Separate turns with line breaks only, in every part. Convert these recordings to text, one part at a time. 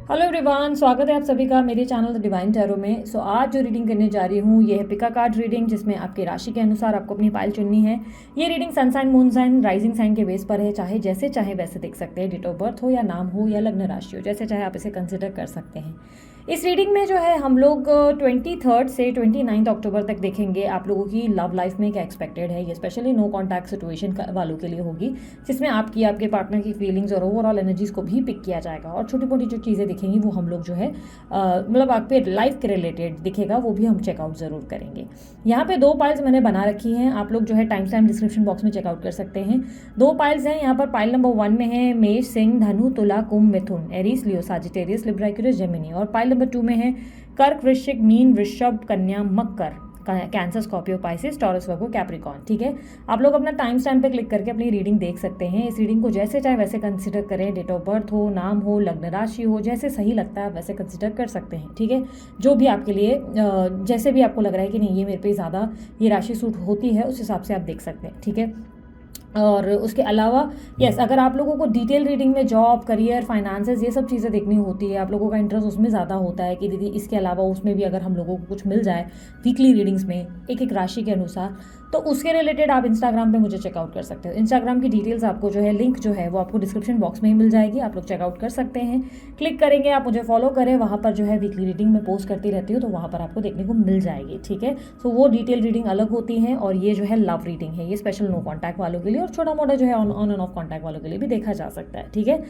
Hello everyone, स्वागत है आप सभी का मेरे चैनल द डिवाइन टैरो में। आज जो रीडिंग करने जा रही हूँ ये है पिका कार्ड रीडिंग, जिसमें आपकी राशि के अनुसार आपको अपनी पाइल चुननी है। ये reading sun sign, moon sign, rising sign के बेस पर है। चाहे जैसे चाहे वैसे देख सकते हैं, डेट ऑफ बर्थ हो या नाम हो या लग्न राशि हो, जैसे चाहे आप इसे कंसिडर कर सकते हैं। इस रीडिंग में जो है हम लोग 23 से 29 अक्टूबर तक देखेंगे आप लोगों की लव लाइफ में क्या एक्सपेक्टेड है। ये स्पेशली नो कॉन्टैक्ट सिचुएशन वालों के लिए होगी, जिसमें आपके पार्टनर की फीलिंग्स और ओवरऑल एनर्जीज को भी पिक किया जाएगा। और छोटी मोटी जो चीज़ें दिखेंगी वो हम लोग जो है मतलब आपके लाइफ के रिलेटेड दिखेगा, वो भी हम चेकआउट ज़रूर करेंगे। यहाँ पे 2 पाइल्स मैंने बना रखी हैं, आप लोग जो है टाइम टाइम डिस्क्रिप्शन बॉक्स में चेकआउट कर सकते हैं। 2 पाइल्स हैं यहाँ पर। पाइल नंबर 1 में है मेष, सिंह, धनु, तुला, कुंभ, मिथुन, एरीज, लियो, साजिटेरियस, लिब्रा, एक्वेरियस, जेमिनी। और पाइल नंबर 2 में है कर्क, वृश्चिक, मीन, वृषभ, कन्या, मकर, कैंसर, स्कॉर्पियो, पाइसेस, टॉरस, वर्गो, कैप्रिकॉर्न। ठीक है, आप लोग अपना टाइम स्टैम्प पे क्लिक करके अपनी रीडिंग देख सकते हैं। इस रीडिंग को जैसे चाहे वैसे कंसिडर करें, डेट ऑफ बर्थ हो, नाम हो, लग्न राशि हो, जैसे सही लगता है वैसे कंसिडर कर सकते हैं। ठीक है, जो भी आपके लिए जैसे भी आपको लग रहा है कि नहीं ये मेरे पे ज़्यादा ये राशि सूट होती है, उस हिसाब से आप देख सकते हैं। ठीक है, और उसके अलावा अगर आप लोगों को डिटेल रीडिंग में जॉब, करियर, फाइनेंसेस ये सब चीज़ें देखनी होती है, आप लोगों का इंटरेस्ट उसमें ज़्यादा होता है कि दीदी इसके अलावा उसमें भी अगर हम लोगों को कुछ मिल जाए वीकली रीडिंग्स में एक एक राशि के अनुसार, तो उसके रिलेटेड आप इंस्टाग्राम पे मुझे चेकआउट कर सकते हो। इंस्टाग्राम की डिटेल्स आपको जो है, लिंक जो है वो आपको डिस्क्रिप्शन बॉक्स में ही मिल जाएगी, आप लोग चेकआउट कर सकते हैं। क्लिक करेंगे, आप मुझे फॉलो करें, वहाँ पर जो है वीकली रीडिंग में पोस्ट करती रहती हूँ, तो वहाँ पर आपको देखने को मिल जाएगी। ठीक है, सो वो डिटेल रीडिंग अलग होती है, और ये जो है लव रीडिंग है, ये स्पेशल नो कॉन्टैक्ट वालों के लिए, और छोटा मोटा जो है ऑन एंड ऑफ कॉन्टैक्ट वालों के लिए भी देखा जा सकता है। ठीक है,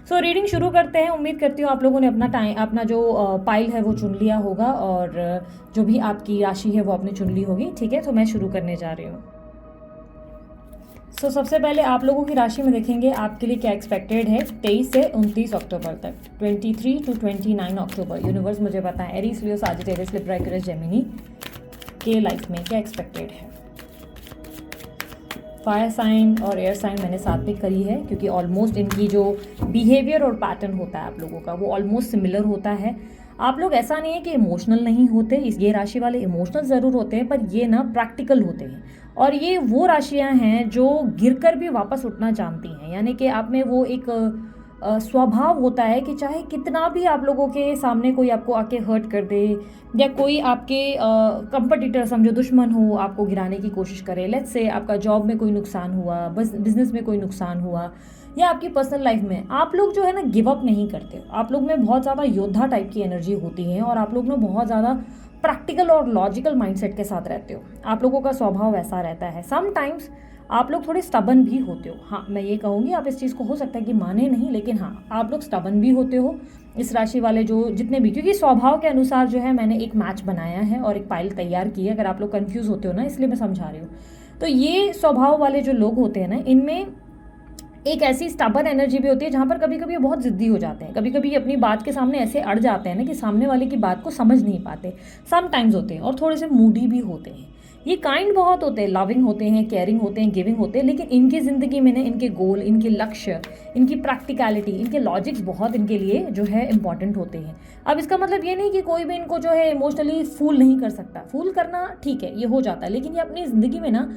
सो रीडिंग शुरू करते हैं। उम्मीद करती हूँ आप लोगों ने अपना जो पाइल है वो चुन लिया होगा, और जो भी आपकी राशि है वो आपने चुन ली होगी। ठीक है, तो मैं शुरू करने जा रही हूँ। सबसे पहले आप लोगों की राशि में देखेंगे आपके लिए क्या एक्सपेक्टेड है 23 से 29 अक्टूबर तक। 23 to 29 अक्टूबर यूनिवर्स मुझे बताएं एरीज, लियो, साजिटेरियस, लिब्रा, एक्वेरियस, जेमिनी के लाइफ में क्या एक्सपेक्टेड है। फायर साइन और एयर साइन मैंने साथ में करी है, क्योंकि ऑलमोस्ट इनकी जो बिहेवियर और पैटर्न होता है आप लोगों का वो ऑलमोस्ट सिमिलर होता है। आप लोग ऐसा नहीं है कि इमोशनल नहीं होते, ये राशि वाले इमोशनल ज़रूर होते हैं, पर ये ना प्रैक्टिकल होते हैं। और ये वो राशियां हैं जो गिरकर भी वापस उठना जानती हैं, यानी कि आप में वो एक स्वभाव होता है कि चाहे कितना भी आप लोगों के सामने कोई आपको आके हर्ट कर दे, या कोई आपके कंपटीटर समझो दुश्मन हो आपको गिराने की कोशिश करे। लेट्स से आपका जॉब में कोई नुकसान हुआ, बस बिजनेस में कोई नुकसान हुआ, या आपकी पर्सनल लाइफ में, आप लोग जो है ना गिव अप नहीं करते। आप लोग में बहुत ज़्यादा योद्धा टाइप की एनर्जी होती है, और आप लोग में बहुत ज़्यादा प्रैक्टिकल और लॉजिकल माइंडसेट के साथ रहते हो। आप लोगों का स्वभाव ऐसा रहता है। समटाइम्स आप लोग थोड़े स्टबन भी होते हो। हाँ, मैं ये कहूँगी, आप इस चीज़ को हो सकता है कि माने नहीं, लेकिन हाँ आप लोग स्टबन भी होते हो इस राशि वाले जो जितने भी, क्योंकि स्वभाव के अनुसार जो है मैंने एक मैच बनाया है और एक पाइल तैयार की है। अगर आप लोग कंफ्यूज होते हो ना, इसलिए मैं समझा रही हूँ। तो ये स्वभाव वाले जो लोग होते हैं ना, इनमें एक ऐसी स्टबन एनर्जी भी होती है जहाँ पर कभी कभी ये बहुत ज़िद्दी हो जाते हैं, कभी कभी अपनी बात के सामने ऐसे अड़ जाते हैं ना कि सामने वाले की बात को समझ नहीं पाते। समटाइम्स होते हैं, और थोड़े से मूडी भी होते हैं। ये काइंड बहुत होते हैं, लविंग होते हैं, केयरिंग होते हैं, गिविंग होते हैं, लेकिन इनकी ज़िंदगी में ना इनके गोल, इनके लक्ष्य, इनकी प्रैक्टिकलिटी, इनके लॉजिक्स बहुत इनके लिए जो है इंपॉर्टेंट होते हैं। अब इसका मतलब ये नहीं कि कोई भी इनको जो है इमोशनली फूल नहीं कर सकता। फूल करना ठीक है, ये हो जाता है, लेकिन ये अपनी ज़िंदगी में ना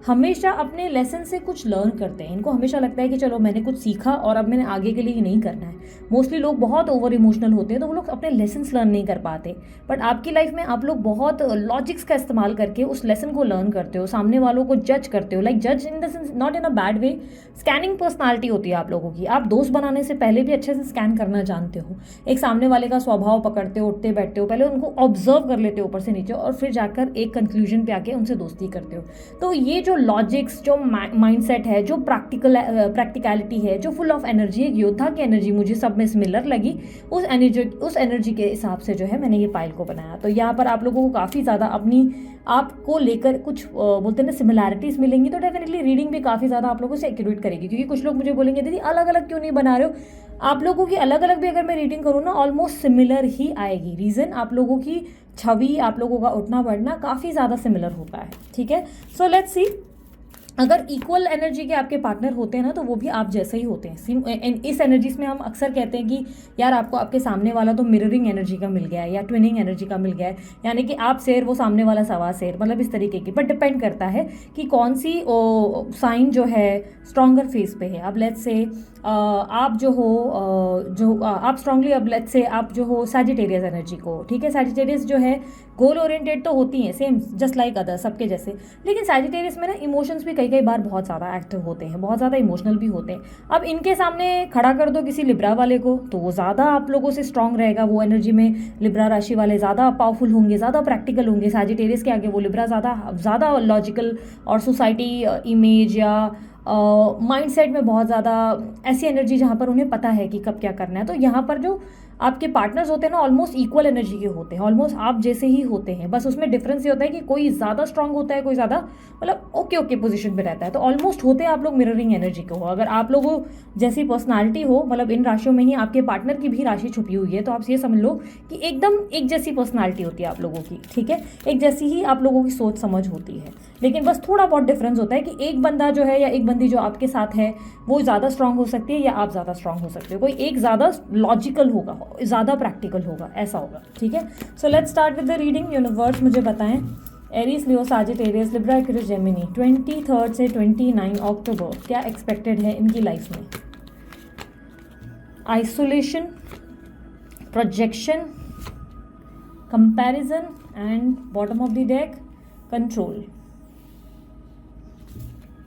हमेशा अपने लेसन से कुछ लर्न करते हैं। इनको हमेशा लगता है कि चलो मैंने कुछ सीखा और अब मैंने आगे के लिए ये नहीं करना है। मोस्टली लोग बहुत ओवर इमोशनल होते हैं, तो वो लोग अपने लेसन्स लर्न नहीं कर पाते। बट आपकी लाइफ में आप लोग बहुत लॉजिक्स का इस्तेमाल करके उस लेसन को लर्न करते हो, सामने वालों को जज करते हो। लाइक जज in the sense, not in a bad way. Scanning personality होती है आप लोगों की। आप दोस्त बनाने से पहले भी अच्छे से स्कैन करना जानते हो। एक सामने वाले का स्वभाव पकड़ते हो, उठते बैठते हो, पहले उनको ऑब्जर्व कर लेते हो ऊपर से नीचे, और फिर जाकर एक कंक्लूजन पे आके उनसे दोस्ती करते हो। तो ये जो लॉजिक्स, जो माइंडसेट है, जो प्रैक्टिकलिटी है, जो फुल ऑफ एनर्जी, एक योद्धा की एनर्जी मुझे सब में सिमिलर लगी। उस एनर्जी के हिसाब से जो है मैंने ये पाइल को बनाया। तो यहाँ पर आप लोगों को काफ़ी ज़्यादा अपनी आप को लेकर कुछ बोलते हैं ना सिमिलैरिटीज़ मिलेंगी, तो डेफिनेटली रीडिंग भी काफ़ी ज़्यादा आप लोगों से एक्यूरेट करेगी। क्योंकि कुछ लोग मुझे बोलेंगे दीदी अलग अलग क्यों नहीं बना रहे हो। आप लोगों की अलग अलग भी अगर मैं रीडिंग करूँ ना, ऑलमोस्ट सिमिलर ही आएगी। रीज़न आप लोगों की छवि, आप लोगों का उठना बैठना काफ़ी ज़्यादा सिमिलर होता है। ठीक है, सो लेट्स सी अगर इक्वल एनर्जी के आपके पार्टनर होते हैं ना, तो वो भी आप जैसे ही होते हैं। इस एनर्जीज में हम अक्सर कहते हैं कि यार आपको आपके सामने वाला तो मिररिंग एनर्जी का मिल गया है या ट्विनिंग एनर्जी का मिल गया है, यानी कि आप शेर वो सामने वाला सवा शेर, मतलब इस तरीके की। बट डिपेंड करता है कि कौन सी साइन जो है स्ट्रॉन्गर फेस पे है। अब लेट्स से आप जो हो आप स्ट्रांगली, अब लेट्स से आप जो हो सैजिटेरियस एनर्जी को, ठीक है, सैजिटेरियस जो है गोल ओरिएंटेड तो होती हैं सेम जस्ट लाइक अदर सबके जैसे, लेकिन सैजिटेरियस में ना इमोशंस भी कई बार बहुत ज़्यादा एक्टिव होते हैं, बहुत ज़्यादा इमोशनल भी होते हैं। अब इनके सामने खड़ा कर दो किसी लिब्रा वाले को तो वो ज़्यादा आप लोगों से स्ट्रांग रहेगा, वो एनर्जी में लिब्रा राशि वाले ज़्यादा पावरफुल होंगे, ज़्यादा प्रैक्टिकल होंगे। सैजिटेरियस के आगे वो लिब्रा ज़्यादा लॉजिकल और सोसाइटी इमेज या माइंडसेट में बहुत ज़्यादा ऐसी एनर्जी जहाँ पर उन्हें पता है कि कब क्या करना है। तो यहाँ पर जो आपके पार्टनर्स होते हैं ना ऑलमोस्ट इक्वल एनर्जी के होते हैं, ऑलमोस्ट आप जैसे ही होते हैं, बस उसमें डिफरेंस ये होता है कि कोई ज़्यादा स्ट्रांग होता है, कोई ज़्यादा मतलब ओके पोजीशन पे रहता है। तो ऑलमोस्ट होते हैं आप लोग मिररिंग एनर्जी के हो। अगर आप लोगों जैसी पर्सनालिटी हो, मतलब इन राशियों में ही आपके पार्टनर की भी राशि छुपी हुई है, तो आप ये समझ लो कि एकदम एक जैसी पर्सनालिटी होती है आप लोगों की, ठीक है, एक जैसी ही आप लोगों की सोच समझ होती है। लेकिन बस थोड़ा बहुत डिफरेंस होता है कि एक बंदा जो है या एक बंदी जो आपके साथ है वो ज़्यादा स्ट्रांग हो सकती है या आप ज़्यादा स्ट्रांग हो सकते हो। कोई एक ज़्यादा लॉजिकल होगा, ज़्यादा प्रैक्टिकल होगा, ऐसा होगा, ठीक है। So let's start with the reading. Universe मुझे बताएं, एरीज, लियो, सैजिटेरियस, लिब्रा, एक्वेरियस, जेमिनी 23 से 29 अक्टूबर क्या एक्सपेक्टेड है इनकी लाइफ में। Isolation, projection, comparison and bottom of the deck control.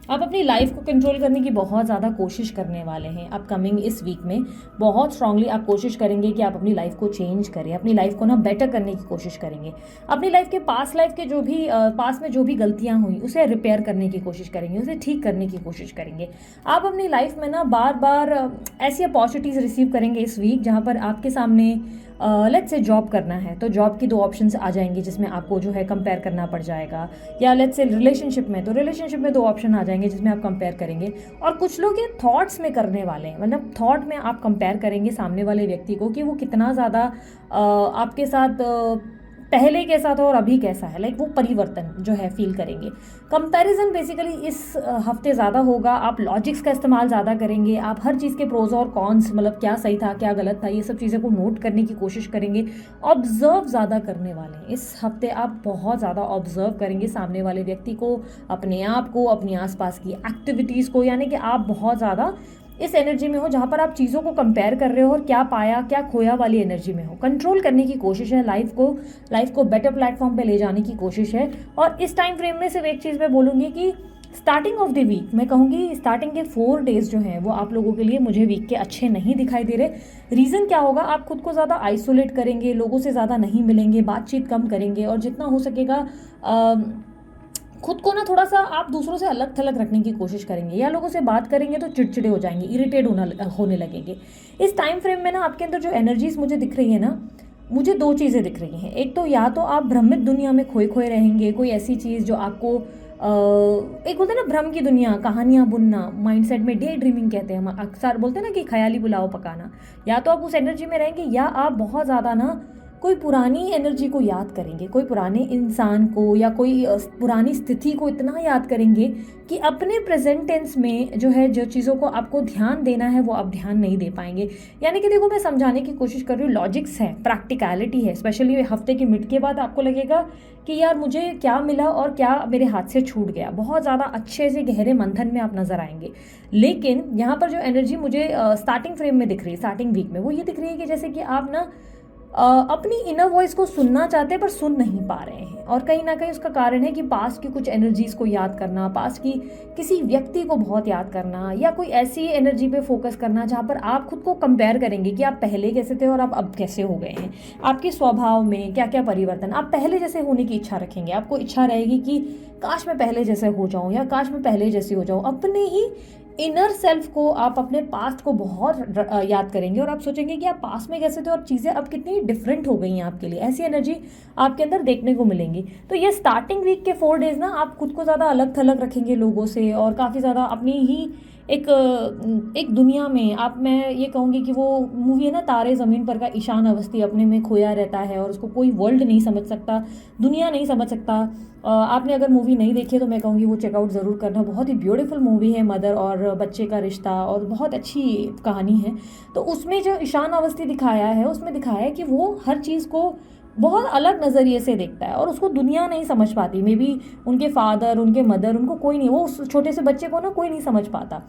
आप अपनी लाइफ को कंट्रोल करने की बहुत ज़्यादा कोशिश करने वाले हैं अपकमिंग इस वीक में। बहुत स्ट्रांगली आप कोशिश करेंगे कि आप अपनी लाइफ को चेंज करें, अपनी लाइफ को ना बेटर करने की कोशिश करेंगे। अपनी लाइफ के पास्ट लाइफ के जो भी पास में जो भी गलतियां हुई उसे रिपेयर करने की कोशिश करेंगे, उसे ठीक करने की कोशिश करेंगे। आप अपनी लाइफ में ना बार बार ऐसी अपॉर्चुनिटीज़ रिसीव करेंगे इस वीक जहाँ पर आपके सामने लेट्स से जॉब करना है तो जॉब की 2 ऑप्शंस आ जाएंगी जिसमें आपको जो है कंपेयर करना पड़ जाएगा, या लेट्स से रिलेशनशिप में तो रिलेशनशिप में 2 ऑप्शन आ जाएंगे जिसमें आप कंपेयर करेंगे। और कुछ लोग ये थॉट्स में करने वाले हैं, मतलब थॉट में आप कंपेयर करेंगे सामने वाले व्यक्ति को कि वो कितना ज़्यादा आपके साथ पहले कैसा था और अभी कैसा है, लाइक वो परिवर्तन जो है फील करेंगे। कंपैरिजन बेसिकली इस हफ्ते ज़्यादा होगा। आप लॉजिक्स का इस्तेमाल ज़्यादा करेंगे, आप हर चीज़ के प्रोज और कॉन्स, मतलब क्या सही था क्या गलत था, ये सब चीज़ें को नोट करने की कोशिश करेंगे। ऑब्जर्व ज़्यादा करने वाले हैं इस हफ्ते, आप बहुत ज़्यादा ऑब्जर्व करेंगे सामने वाले व्यक्ति को, अपने आप को, अपनी आसपास की एक्टिविटीज़ को, यानी कि आप बहुत ज़्यादा इस एनर्जी में हो जहाँ पर आप चीज़ों को कंपेयर कर रहे हो और क्या पाया क्या खोया वाली एनर्जी में हो। कंट्रोल करने की कोशिश है, लाइफ को बेटर प्लेटफॉर्म पे ले जाने की कोशिश है। और इस टाइम फ्रेम में सिर्फ एक चीज़ मैं बोलूँगी कि स्टार्टिंग ऑफ द वीक, मैं कहूँगी स्टार्टिंग के 4 डेज जो हैं वो आप लोगों के लिए मुझे वीक के अच्छे नहीं दिखाई दे रहे। रीज़न क्या होगा, आप खुद को ज़्यादा आइसोलेट करेंगे, लोगों से ज़्यादा नहीं मिलेंगे, बातचीत कम करेंगे और जितना हो सकेगा खुद को ना थोड़ा सा आप दूसरों से अलग थलग रखने की कोशिश करेंगे, या लोगों से बात करेंगे तो चिड़चिड़े हो जाएंगे, इरिटेट होने लगेंगे। इस टाइम फ्रेम में ना आपके अंदर जो एनर्जीज मुझे दिख रही है ना, मुझे 2 चीज़ें दिख रही हैं। एक तो या तो आप भ्रमित दुनिया में खोए खोए रहेंगे, कोई ऐसी चीज़ जो आपको एक बोलते हैं ना भ्रम की दुनिया, कहानियाँ बुनना, माइंडसेट में डे ड्रीमिंग कहते हैं हम अक्सर, बोलते हैं ना कि ख्याली पुलाव पकाना। या तो आप उस एनर्जी में रहेंगे या आप बहुत ज़्यादा ना कोई पुरानी एनर्जी को याद करेंगे, कोई पुराने इंसान को या कोई पुरानी स्थिति को इतना याद करेंगे कि अपने प्रेजेंट टेंस में जो है जो चीज़ों को आपको ध्यान देना है वो आप ध्यान नहीं दे पाएंगे। यानी कि देखो मैं समझाने की कोशिश कर रही हूँ, लॉजिक्स है, प्रैक्टिकलिटी है। स्पेशली हफ्ते के मिड के बाद आपको लगेगा कि यार मुझे क्या मिला और क्या मेरे हाथ से छूट गया, बहुत ज़्यादा अच्छे से गहरे मंथन में आप नजर आएंगे। लेकिन यहाँ पर जो एनर्जी मुझे स्टार्टिंग फ्रेम में दिख रही है, स्टार्टिंग वीक में, वो ये दिख रही है कि जैसे कि आप ना अपनी इनर वॉइस को सुनना चाहते हैं पर सुन नहीं पा रहे हैं। और कहीं ना कहीं उसका कारण है कि पास्ट की कुछ एनर्जीज को याद करना, पास्ट की किसी व्यक्ति को बहुत याद करना, या कोई ऐसी एनर्जी पे फोकस करना जहाँ पर आप खुद को कंपेयर करेंगे कि आप पहले कैसे थे और आप अब कैसे हो गए हैं, आपके स्वभाव में क्या क्या परिवर्तन। आप पहले जैसे होने की इच्छा रखेंगे, आपको इच्छा रहेगी कि काश मैं पहले जैसे हो जाऊं या काश मैं पहले जैसी हो जाऊं, अपने ही इनर सेल्फ को, आप अपने पास्ट को बहुत याद करेंगे और आप सोचेंगे कि आप पास्ट में कैसे थे और चीज़ें अब कितनी डिफरेंट हो गई हैं आपके लिए। ऐसी एनर्जी आपके अंदर देखने को मिलेंगी। तो ये स्टार्टिंग वीक के 4 डेज ना आप खुद को ज़्यादा अलग थलग रखेंगे लोगों से और काफ़ी ज़्यादा अपनी ही एक दुनिया में, आप, मैं ये कहूँगी कि वो मूवी है ना तारे ज़मीन पर का, ईशान अवस्थी अपने में खोया रहता है और उसको कोई वर्ल्ड नहीं समझ सकता, दुनिया नहीं समझ सकता। आपने अगर मूवी नहीं देखी है तो मैं कहूँगी वो चेकआउट ज़रूर करना। बहुत ही ब्यूटीफुल मूवी है, मदर और बच्चे का रिश्ता, और बहुत अच्छी कहानी है। तो उसमें जो ईशान अवस्थी दिखाया है, उसमें दिखाया है कि वो हर चीज़ को बहुत अलग नज़रिए से देखता है और उसको दुनिया नहीं समझ पाती। मे बी उनके फादर, उनके मदर, उनको कोई नहीं, वो उस छोटे से बच्चे को ना कोई नहीं समझ पाता।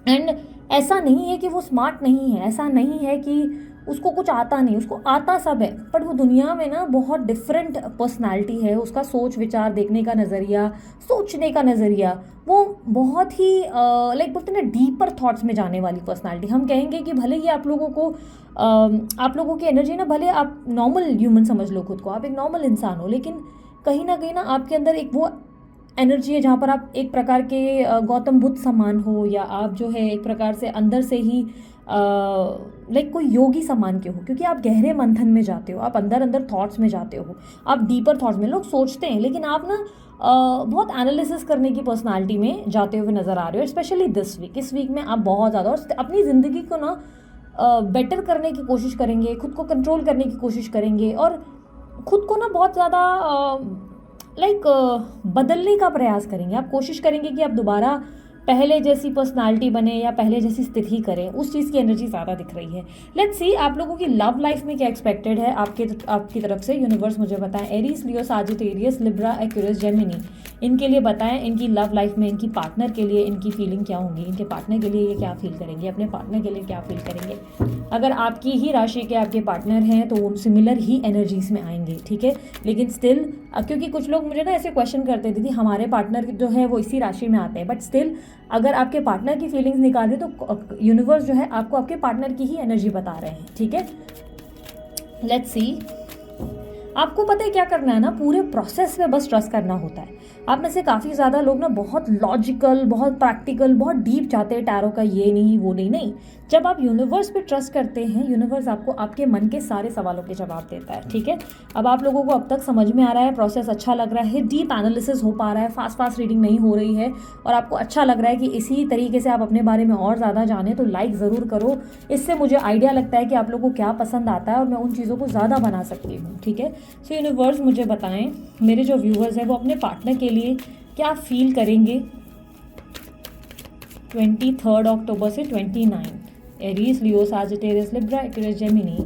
एंड ऐसा नहीं है कि वो स्मार्ट नहीं है, ऐसा नहीं है कि उसको कुछ आता नहीं, उसको आता सब है, बट वो दुनिया में ना बहुत डिफरेंट पर्सनालिटी है। उसका सोच विचार, देखने का नज़रिया, सोचने का नज़रिया, वो बहुत ही लाइक बोलते हैं ना डीपर थॉट्स में जाने वाली पर्सनालिटी। हम कहेंगे कि भले ही आप लोगों को आप लोगों की एनर्जी ना, भले आप नॉर्मल ह्यूमन समझ लो खुद को, आप एक नॉर्मल इंसान हो, लेकिन कहीं ना आपके अंदर एक वो एनर्जी है जहाँ पर आप एक प्रकार के गौतम बुद्ध समान हो, या आप जो है एक प्रकार से अंदर से ही लाइक कोई योगी समान के हो, क्योंकि आप गहरे मंथन में जाते हो, आप अंदर अंदर थॉट्स में जाते हो, आप डीपर थॉट्स में, लोग सोचते हैं लेकिन आप ना बहुत एनालिसिस करने की पर्सनालिटी में जाते हुए नज़र आ रहे हो। स्पेशली दिस वीक, इस वीक में आप बहुत ज़्यादा और अपनी ज़िंदगी को ना बेटर करने की कोशिश करेंगे, खुद को कंट्रोल करने की कोशिश करेंगे और खुद को ना बहुत ज़्यादा बदलने का प्रयास करेंगे। आप कोशिश करेंगे कि आप दोबारा पहले जैसी पर्सनालिटी बने या पहले जैसी स्थिति करें, उस चीज़ की एनर्जी ज़्यादा दिख रही है। लेट्स सी आप लोगों की लव लाइफ में क्या एक्सपेक्टेड है आपकी तरफ से। यूनिवर्स मुझे बताएं, एरीज, लियो, साजिटेरियस, लिब्रा, एक्वेरियस, जेमिनी, इनके लिए बताएं इनकी लव लाइफ में, इनकी पार्टनर के लिए इनकी फीलिंग क्या होंगी, इनके पार्टनर के लिए ये क्या फील करेंगे, अपने पार्टनर के लिए क्या फील करेंगे। अगर आपकी ही राशि के आपके पार्टनर हैं तो वो सिमिलर ही एनर्जीज में आएंगे, ठीक है। लेकिन स्टिल, क्योंकि कुछ लोग मुझे ना ऐसे क्वेश्चन करते थे कि हमारे पार्टनर जो है वो इसी राशि में आते हैं, बट स्टिल अगर आपके पार्टनर की फीलिंग्स निकाल रहे तो यूनिवर्स जो है आपको आपके पार्टनर की ही एनर्जी बता रहे हैं, ठीक है। लेट्स सी, आपको पता है क्या करना है ना, पूरे प्रोसेस में बस ट्रस्ट करना होता है। आप में से काफ़ी ज़्यादा लोग ना बहुत लॉजिकल, बहुत प्रैक्टिकल, बहुत डीप जाते हैं, टैरो का ये नहीं वो नहीं। नहीं, जब आप यूनिवर्स पे ट्रस्ट करते हैं, यूनिवर्स आपको आपके मन के सारे सवालों के जवाब देता है, ठीक है। अब आप लोगों को अब तक समझ में आ रहा है, प्रोसेस अच्छा लग रहा है, डीप एनालिसिस हो पा रहा है, फास्ट रीडिंग नहीं हो रही है और आपको अच्छा लग रहा है कि इसी तरीके से आप अपने बारे में और ज़्यादा जानें, तो लाइक ज़रूर करो। इससे मुझे आइडिया लगता है कि आप लोगों को क्या पसंद आता है और मैं उन चीज़ों को ज़्यादा बना सकती हूँ, ठीक है। सो यूनिवर्स मुझे बताएं, मेरे जो व्यूवर्स हैं वो अपने पार्टनर के लिए क्या फील करेंगे 23 अक्टूबर से 29। एरीज, लियो, साजिटेरियस, लिब्रा, एक्वेरियस, जेमिनी,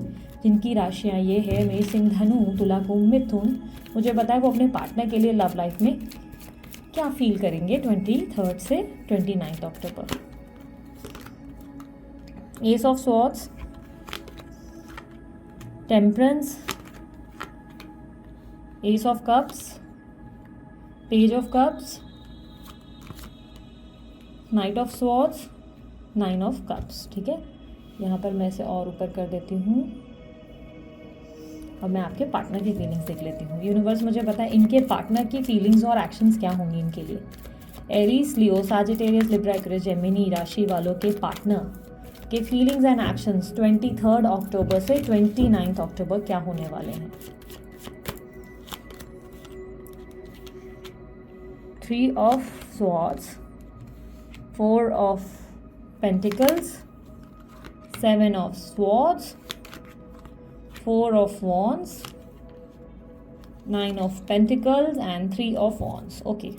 जिनकी राशियाँ ये है मेष, सिंह, धनु, तुला, कुंभ, मिथुन, मुझे बताएं वो अपने पार्टनर के लिए लव लाइफ में क्या फील करेंगे 23 से 29 अक्टूबर। Ace of swords, temperance, ace of cups, page of cups, knight of swords, 9 of cups, ठीक है। यहाँ पर मैं इसे और ऊपर कर देती हूँ। अब मैं आपके पार्टनर की फीलिंग्स देख लेती हूँ। यूनिवर्स मुझे बताए इनके पार्टनर की फीलिंग्स और एक्शंस क्या होंगी इनके लिए। एरीज, लियो, साजिटेरियस, लिब्रा, एक्वेरियस, जेमिनी राशि वालों के पार्टनर के फीलिंग्स एंड एक्शंस 23 अक्टूबर से 29 अक्टूबर क्या होने वाले हैं। 3 of swords, 4 of Pentacles, 7 of Swords, 4 of Wands, 9 of Pentacles and 3 of Wands. Okay.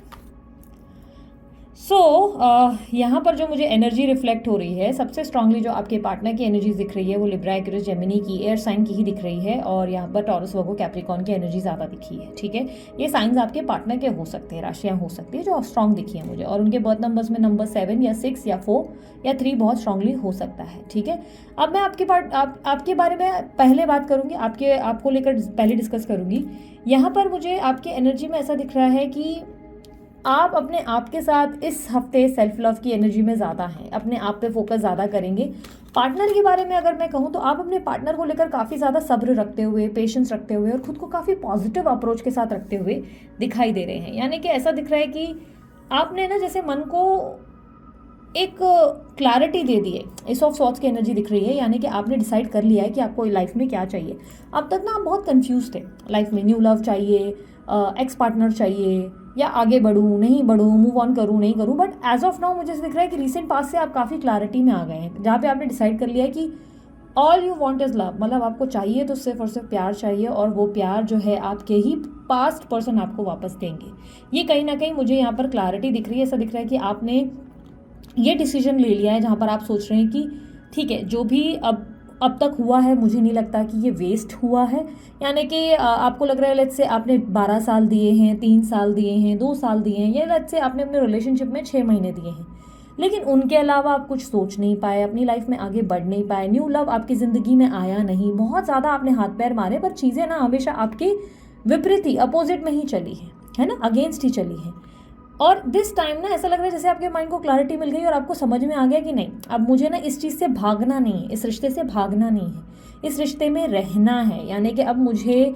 सो यहाँ पर जो मुझे एनर्जी रिफ्लेक्ट हो रही है, सबसे स्ट्रांगली जो आपके पार्टनर की एनर्जी दिख रही है वो लिब्रा, एक्वेरियस, जेमिनी की, एयर साइन की ही दिख रही है। और यहाँ पर टॉरस, वर्गो, कैप्रिकॉर्न की एनर्जी ज़्यादा दिखी है, ठीक है। ये साइंस आपके पार्टनर के हो सकते हैं, राशियाँ हो सकती है जो स्ट्रांग दिखी है मुझे, और उनके बर्थ नंबर्स में नंबर 7 या 6 या 4 या 3 बहुत स्ट्रांगली हो सकता है, ठीक है। अब मैं आपके बारे में पहले बात करूँगी, आपको लेकर पहले डिस्कस करूँगी। यहाँ पर मुझे आपके एनर्जी में ऐसा दिख रहा है कि आप अपने आप के साथ इस हफ्ते सेल्फ लव की एनर्जी में ज़्यादा हैं, अपने आप पे फोकस ज़्यादा करेंगे। पार्टनर के बारे में अगर मैं कहूँ तो आप अपने पार्टनर को लेकर काफ़ी ज़्यादा सब्र रखते हुए, पेशेंस रखते हुए और खुद को काफ़ी पॉजिटिव अप्रोच के साथ रखते हुए दिखाई दे रहे हैं। यानी कि ऐसा दिख रहा है कि आपने ना जैसे मन को एक क्लैरिटी दे दिए। एस ऑफ सॉर्ट्स की एनर्जी दिख रही है, यानी कि आपने डिसाइड कर लिया है कि आपको लाइफ में क्या चाहिए। अब तक ना आप बहुत कंफ्यूज थे, लाइफ में न्यू लव चाहिए, एक्स पार्टनर चाहिए, या आगे बढ़ूँ नहीं बढ़ूँ, मूव ऑन करूँ नहीं करूँ। बट एज ऑफ नाउ मुझे दिख रहा है कि रिसेंट पास से आप काफ़ी क्लैरिटी में आ गए हैं, जहाँ पे आपने डिसाइड कर लिया है कि all you want is love, मतलब आपको चाहिए तो सिर्फ और सिर्फ प्यार चाहिए, और वो प्यार जो है आपके ही पास्ट पर्सन आपको वापस देंगे। ये कहीं ना कहीं मुझे यहाँ पर क्लैरिटी दिख रही है। ऐसा दिख रहा है कि आपने ये डिसीजन ले लिया है जहाँ पर आप सोच रहे हैं कि ठीक है, जो भी अब तक हुआ है मुझे नहीं लगता कि ये वेस्ट हुआ है। यानी कि आपको लग रहा है लेट्स से आपने 12 साल दिए हैं, 3 साल दिए हैं, 2 साल दिए हैं, या लेट्स से आपने अपने रिलेशनशिप में 6 महीने दिए हैं, लेकिन उनके अलावा आप कुछ सोच नहीं पाए, अपनी लाइफ में आगे बढ़ नहीं पाए, न्यू लव आपकी ज़िंदगी में आया नहीं, बहुत ज़्यादा आपने हाथ पैर मारे, पर चीज़ें ना हमेशा आपके विपरीत ही, अपोजिट में ही चली है ना, अगेंस्ट ही चली है। और दिस टाइम ना ऐसा लग रहा है जैसे आपके माइंड को क्लैरिटी मिल गई और आपको समझ में आ गया कि नहीं, अब मुझे ना इस चीज़ से भागना नहीं है, इस रिश्ते से भागना नहीं है, इस रिश्ते में रहना है। यानी कि अब मुझे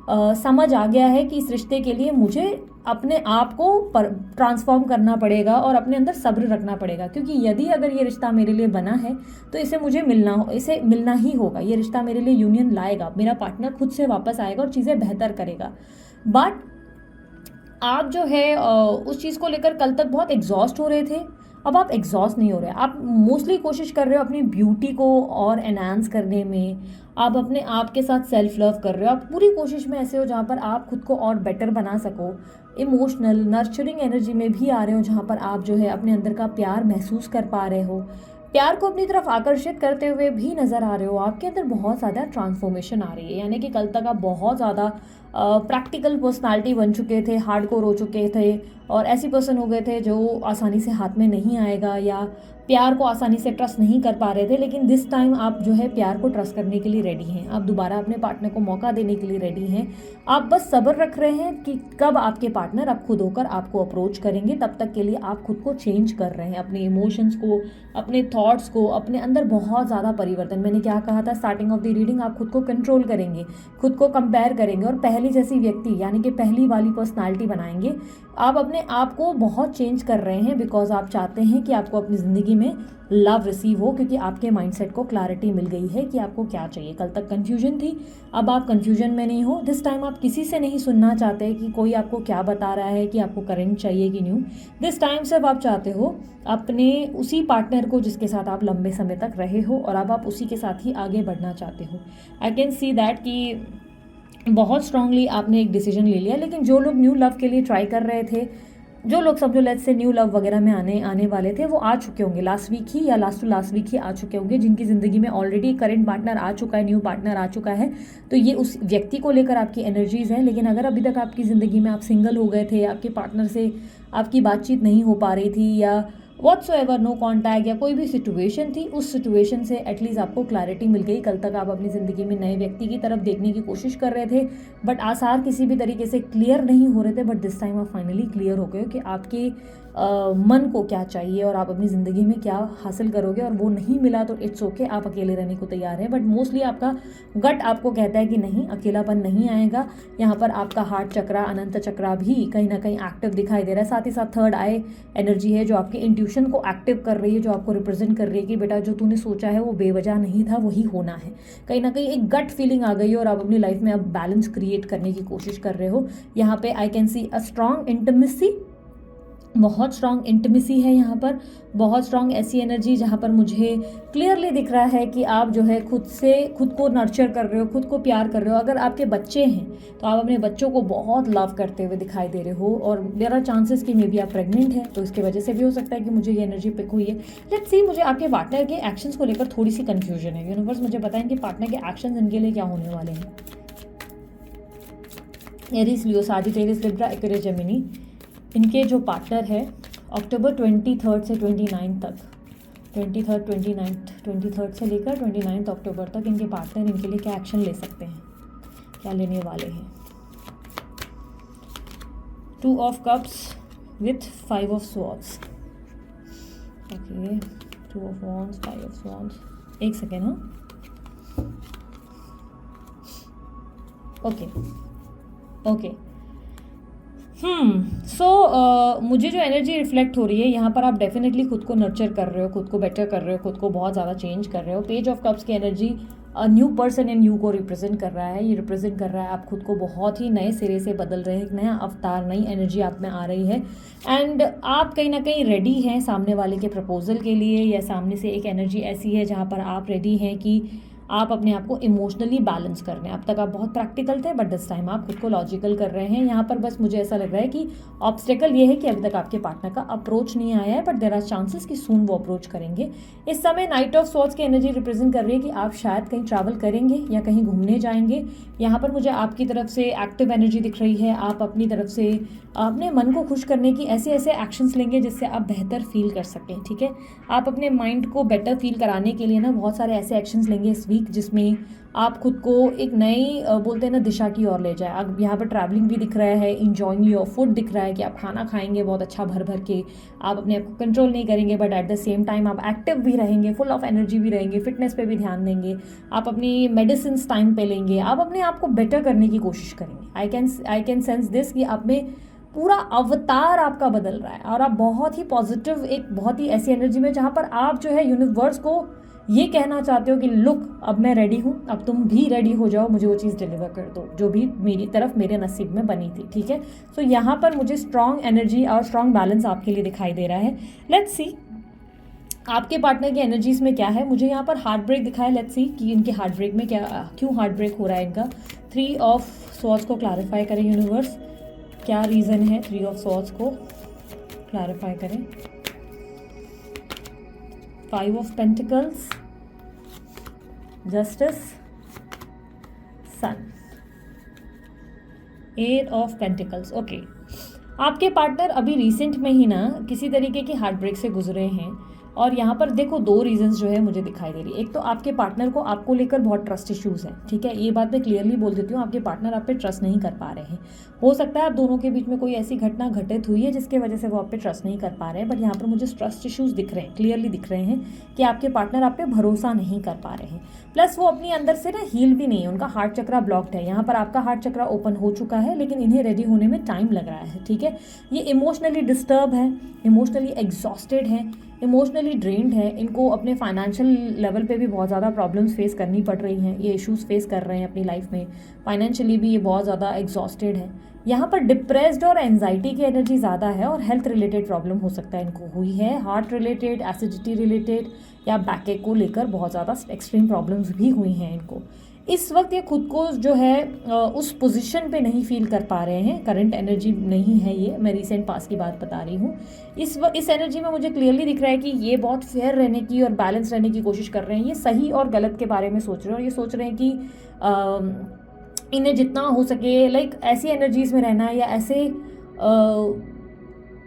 समझ आ गया है कि इस रिश्ते के लिए मुझे अपने आप को ट्रांसफॉर्म करना पड़ेगा और अपने अंदर सब्र रखना पड़ेगा, क्योंकि यदि अगर ये रिश्ता मेरे लिए बना है तो इसे मुझे इसे मिलना ही होगा। ये रिश्ता मेरे लिए यूनियन लाएगा, मेरा पार्टनर खुद से वापस आएगा और चीज़ें बेहतर करेगा। बट आप जो है उस चीज़ को लेकर कल तक बहुत एग्जॉस्ट हो रहे थे, अब आप एग्जॉस्ट नहीं हो रहे। आप मोस्टली कोशिश कर रहे हो अपनी ब्यूटी को और एनहांस करने में, आप अपने आप के साथ सेल्फ लव कर रहे हो, आप पूरी कोशिश में ऐसे हो जहाँ पर आप खुद को और बेटर बना सको। इमोशनल नर्चरिंग एनर्जी में भी आ रहे हो, जहाँ पर आप जो है अपने अंदर का प्यार महसूस कर पा रहे हो, प्यार को अपनी तरफ आकर्षित करते हुए भी नज़र आ रहे हो। आपके अंदर बहुत ज़्यादा ट्रांसफॉर्मेशन आ रही है, यानी कि कल तक आप बहुत ज़्यादा प्रैक्टिकल पर्सनालिटी बन चुके थे, हार्डकोर हो चुके थे, और ऐसी पर्सन हो गए थे जो आसानी से हाथ में नहीं आएगा, या प्यार को आसानी से ट्रस्ट नहीं कर पा रहे थे। लेकिन दिस टाइम आप जो है प्यार को ट्रस्ट करने के लिए रेडी हैं, आप दोबारा अपने पार्टनर को मौका देने के लिए रेडी हैं। आप बस सब्र रख रहे हैं कि कब आपके पार्टनर अब खुद होकर आपको अप्रोच करेंगे, तब तक के लिए आप खुद को चेंज कर रहे हैं, अपने इमोशंस को, अपने थॉट्स को, अपने अंदर बहुत ज़्यादा परिवर्तन। मैंने क्या कहा था स्टार्टिंग ऑफ द रीडिंग, आप खुद को कंट्रोल करेंगे, खुद को कंपेयर करेंगे और पहली जैसी व्यक्ति यानी कि पहली वाली पर्सनालिटी बनाएंगे। आप अपने आप को बहुत चेंज कर रहे हैं, बिकॉज आप चाहते हैं कि आपको अपनी ज़िंदगी में लव रिसीव हो, क्योंकि आपके माइंडसेट को क्लैरिटी मिल गई है कि आपको क्या चाहिए। कल तक कन्फ्यूजन थी, अब आप कन्फ्यूजन में नहीं हो। दिस टाइम आप किसी से नहीं सुनना चाहते कि कोई आपको क्या बता रहा है कि आपको करंट चाहिए कि न्यू। दिस टाइम सिर्फ आप चाहते हो अपने उसी पार्टनर को जिसके साथ आप लंबे समय तक रहे हो, और अब आप उसी के साथ ही आगे बढ़ना चाहते हो। आई कैन सी दैट कि बहुत स्ट्रांगली आपने एक डिसीजन ले लिया। लेकिन जो लोग न्यू लव के लिए ट्राई कर रहे थे, जो लोग समझो लेट्स से न्यू लव वगैरह में आने वाले थे, वो आ चुके होंगे लास्ट वीक ही, या लास्ट टू लास्ट वीक ही आ चुके होंगे, जिनकी ज़िंदगी में ऑलरेडी करंट पार्टनर आ चुका है, न्यू पार्टनर आ चुका है। तो ये उस व्यक्ति को लेकर आपकी एनर्जीज़ हैं। लेकिन अगर अभी तक आपकी ज़िंदगी में आप सिंगल हो गए थे, आपके पार्टनर से आपकी बातचीत नहीं हो पा रही थी, या व्हाट्सोएवर नो कॉन्टैक्ट, या कोई भी सिचुएशन थी, उस सिचुएशन से एटलीस्ट आपको क्लैरिटी मिल गई। कल तक आप अपनी ज़िंदगी में नए व्यक्ति की तरफ देखने की कोशिश कर रहे थे, बट आसार किसी भी तरीके से क्लियर नहीं हो रहे थे। बट दिस टाइम आप फाइनली क्लियर हो गए हो कि आपके मन को क्या चाहिए और आप अपनी ज़िंदगी में क्या हासिल करोगे। और वो नहीं मिला तो इट्स ओके, आप अकेले रहने को तैयार हैं। बट मोस्टली आपका गट आपको कहता है कि नहीं, अकेलापन नहीं आएगा। यहाँ पर आपका हार्ट चक्रा, अनंत चक्रा भी कहीं ना कहीं एक्टिव दिखाई दे रहा है। साथ ही साथ थर्ड आई एनर्जी है जो आपके इंट्यूशन को एक्टिव कर रही है, जो आपको रिप्रेजेंट कर रही है कि बेटा जो तूने सोचा है वो बेवजह नहीं था, वही होना है। कहीं ना कहीं एक गट फीलिंग आ गई है और आप अपनी लाइफ में अब बैलेंस क्रिएट करने की कोशिश कर रहे हो। यहाँ पे I can see a strong intimacy, बहुत स्ट्रॉन्ग इंटीमेसी है यहाँ पर, बहुत स्ट्रॉन्ग ऐसी एनर्जी जहाँ पर मुझे क्लियरली दिख रहा है कि आप जो है खुद को नर्चर कर रहे हो, खुद को प्यार कर रहे हो। अगर आपके बच्चे हैं तो आप अपने बच्चों को बहुत लव करते हुए दिखाई दे रहे हो, और देयर आर चांसेस कि मे बी आप प्रेग्नेंट हैं, तो इसकी वजह से भी हो सकता है कि मुझे ये एनर्जी पिक हुई है। लेट्स सी, मुझे आपके पार्टनर के एक्शंस को लेकर थोड़ी सी कन्फ्यूजन है। यूनिवर्स मुझे बताएं कि पार्टनर के एक्शंस इनके लिए क्या होने वाले हैं। एरीज, लियो, सजिटेरियस, लिब्रा, एक्वेरियस, जेमिनी, इनके जो पार्टनर है अक्टूबर 23 से 29 तक, 23 से लेकर 29 अक्टूबर तक इनके पार्टनर इनके लिए क्या एक्शन ले सकते हैं, क्या लेने वाले हैं। 2 of cups with 5 of swords. Okay, 2 of wands, 5 of swords. एक सेकेंड, हाँ, ओके। मुझे जो एनर्जी रिफ्लेक्ट हो रही है यहाँ पर, आप डेफिनेटली खुद को नर्चर कर रहे हो, खुद को बेटर कर रहे हो, खुद को बहुत ज़्यादा चेंज कर रहे हो। पेज ऑफ कप्स की energy new person in you को रिप्रेजेंट कर रहा है। ये रिप्रेजेंट कर रहा है आप खुद को बहुत ही नए सिरे से बदल रहे हैं, एक नया अवतार, नई एनर्जी आप में आ रही है। एंड आप कहीं ना कहीं रेडी हैं सामने वाले के प्रपोजल के लिए, या सामने से एक एनर्जी ऐसी है जहाँ पर आप रेडी हैं कि आप अपने आप को इमोशनली बैलेंस कर रहे हैं। अब तक आप बहुत प्रैक्टिकल थे, बट दिस टाइम आप खुद को लॉजिकल कर रहे हैं। यहाँ पर बस मुझे ऐसा लग रहा है कि ऑब्स्टेकल ये है कि अभी तक आपके पार्टनर का अप्रोच नहीं आया है, बट देयर आर चांसेस कि सून वो अप्रोच करेंगे। इस समय नाइट ऑफ स्वॉर्ड्स की एनर्जी रिप्रेजेंट कर रही है कि आप शायद कहीं ट्रैवल करेंगे या कहीं घूमने जाएंगे। यहाँ पर मुझे आपकी तरफ से एक्टिव एनर्जी दिख रही है। आप अपनी तरफ से अपने मन को खुश करने की ऐसे ऐसे एक्शंस लेंगे जिससे आप बेहतर फील कर सकें, ठीक है। आप अपने माइंड को बेटर फील कराने के लिए ना बहुत सारे ऐसे एक्शंस लेंगे इस वीक जिसमें आप खुद को एक नई बोलते हैं ना दिशा की ओर ले जाए। अब यहाँ पर ट्रैवलिंग भी दिख रहा है, इंजॉइंग योर फूड दिख रहा है कि आप खाना खाएंगे बहुत अच्छा भर भर के। आप अपने आप को कंट्रोल नहीं करेंगे, but at the same time आप एक्टिव भी रहेंगे, फुल ऑफ एनर्जी भी रहेंगे, फिटनेस पे भी ध्यान देंगे, आप अपनी मेडिसिन टाइम पे लेंगे, आप अपने आप को बेटर करने की कोशिश करेंगे। आई कैन सेंस दिस कि आप में पूरा अवतार आपका बदल रहा है और आप बहुत ही पॉजिटिव, एक बहुत ही ऐसी एनर्जी में जहाँ पर आप जो है यूनिवर्स को ये कहना चाहते हो कि लुक, अब मैं रेडी हूँ, अब तुम भी रेडी हो जाओ, मुझे वो चीज़ डिलीवर कर दो जो भी मेरी तरफ मेरे नसीब में बनी थी, ठीक है। सो यहाँ पर मुझे स्ट्रॉन्ग एनर्जी और स्ट्रॉन्ग बैलेंस आपके लिए दिखाई दे रहा है। लेट्स सी आपके पार्टनर की एनर्जीज में क्या है। मुझे यहाँ पर हार्ट ब्रेक दिखा है। लेट्स सी कि इनके हार्ट ब्रेक में क्या, क्यों हार्ट ब्रेक हो रहा है इनका। 3 ऑफ स्वॉर्ड्स को क्लैरिफाई करें यूनिवर्स, क्या रीज़न है 3 ऑफ स्वॉर्ड्स को क्लैरिफाई करें। 5 of pentacles, justice, sun, 8 of pentacles. Okay, आपके पार्टनर अभी रिसेंट में ही ना किसी तरीके की हार्ट ब्रेक से गुजरे हैं और यहाँ पर देखो 2 रीजंस जो है मुझे दिखाई दे रही है। एक तो आपके पार्टनर को आपको लेकर बहुत ट्रस्ट इश्यूज़ हैं, ठीक है। ये बात मैं क्लियरली बोल देती हूँ, आपके पार्टनर आप पे ट्रस्ट नहीं कर पा रहे हैं। हो सकता है आप दोनों के बीच में कोई ऐसी घटना घटित हुई है जिसके वजह से वो आप पे ट्रस्ट नहीं कर पा रहे हैं, बट यहाँ पर मुझे ट्रस्ट इश्यूज़ दिख रहे हैं, क्लियरली दिख रहे हैं कि आपके पार्टनर आप पे भरोसा नहीं कर पा रहे हैं। प्लस वो अपनी अंदर से ना हील भी नहीं है, उनका हार्ट चक्रा ब्लॉक्ड है। यहाँ पर आपका हार्ट चक्रा ओपन हो चुका है, लेकिन इन्हें रेडी होने में टाइम लग रहा है, ठीक है। ये इमोशनली डिस्टर्ब है, इमोशनली एग्जॉस्टेड है, इमोशनली ड्रेन्ड है। इनको अपने फाइनेंशियल लेवल पे भी बहुत ज़्यादा प्रॉब्लम्स फेस करनी पड़ रही हैं, ये इश्यूज़ फेस कर रहे हैं अपनी लाइफ में। फाइनेंशियली भी ये बहुत ज़्यादा एग्जॉस्टेड है। यहाँ पर डिप्रेस्ड और एंजाइटी की एनर्जी ज़्यादा है और हेल्थ रिलेटेड प्रॉब्लम हो सकता है इनको हुई है, हार्ट रिलेटेड, एसिडिटी रिलेटेड या बैक को लेकर बहुत ज़्यादा एक्सट्रीम प्रॉब्लम्स भी हुई हैं इनको। इस वक्त ये खुद को जो है उस पोजीशन पे नहीं फील कर पा रहे हैं, करंट एनर्जी नहीं है ये, मैं रीसेंट पास की बात बता रही हूँ। इस एनर्जी में मुझे क्लियरली दिख रहा है कि ये बहुत फेयर रहने की और बैलेंस रहने की कोशिश कर रहे हैं। ये सही और गलत के बारे में सोच रहे हैं और ये सोच रहे हैं कि इन्हें जितना हो सके लाइक ऐसी एनर्जीज़ में रहना है या ऐसे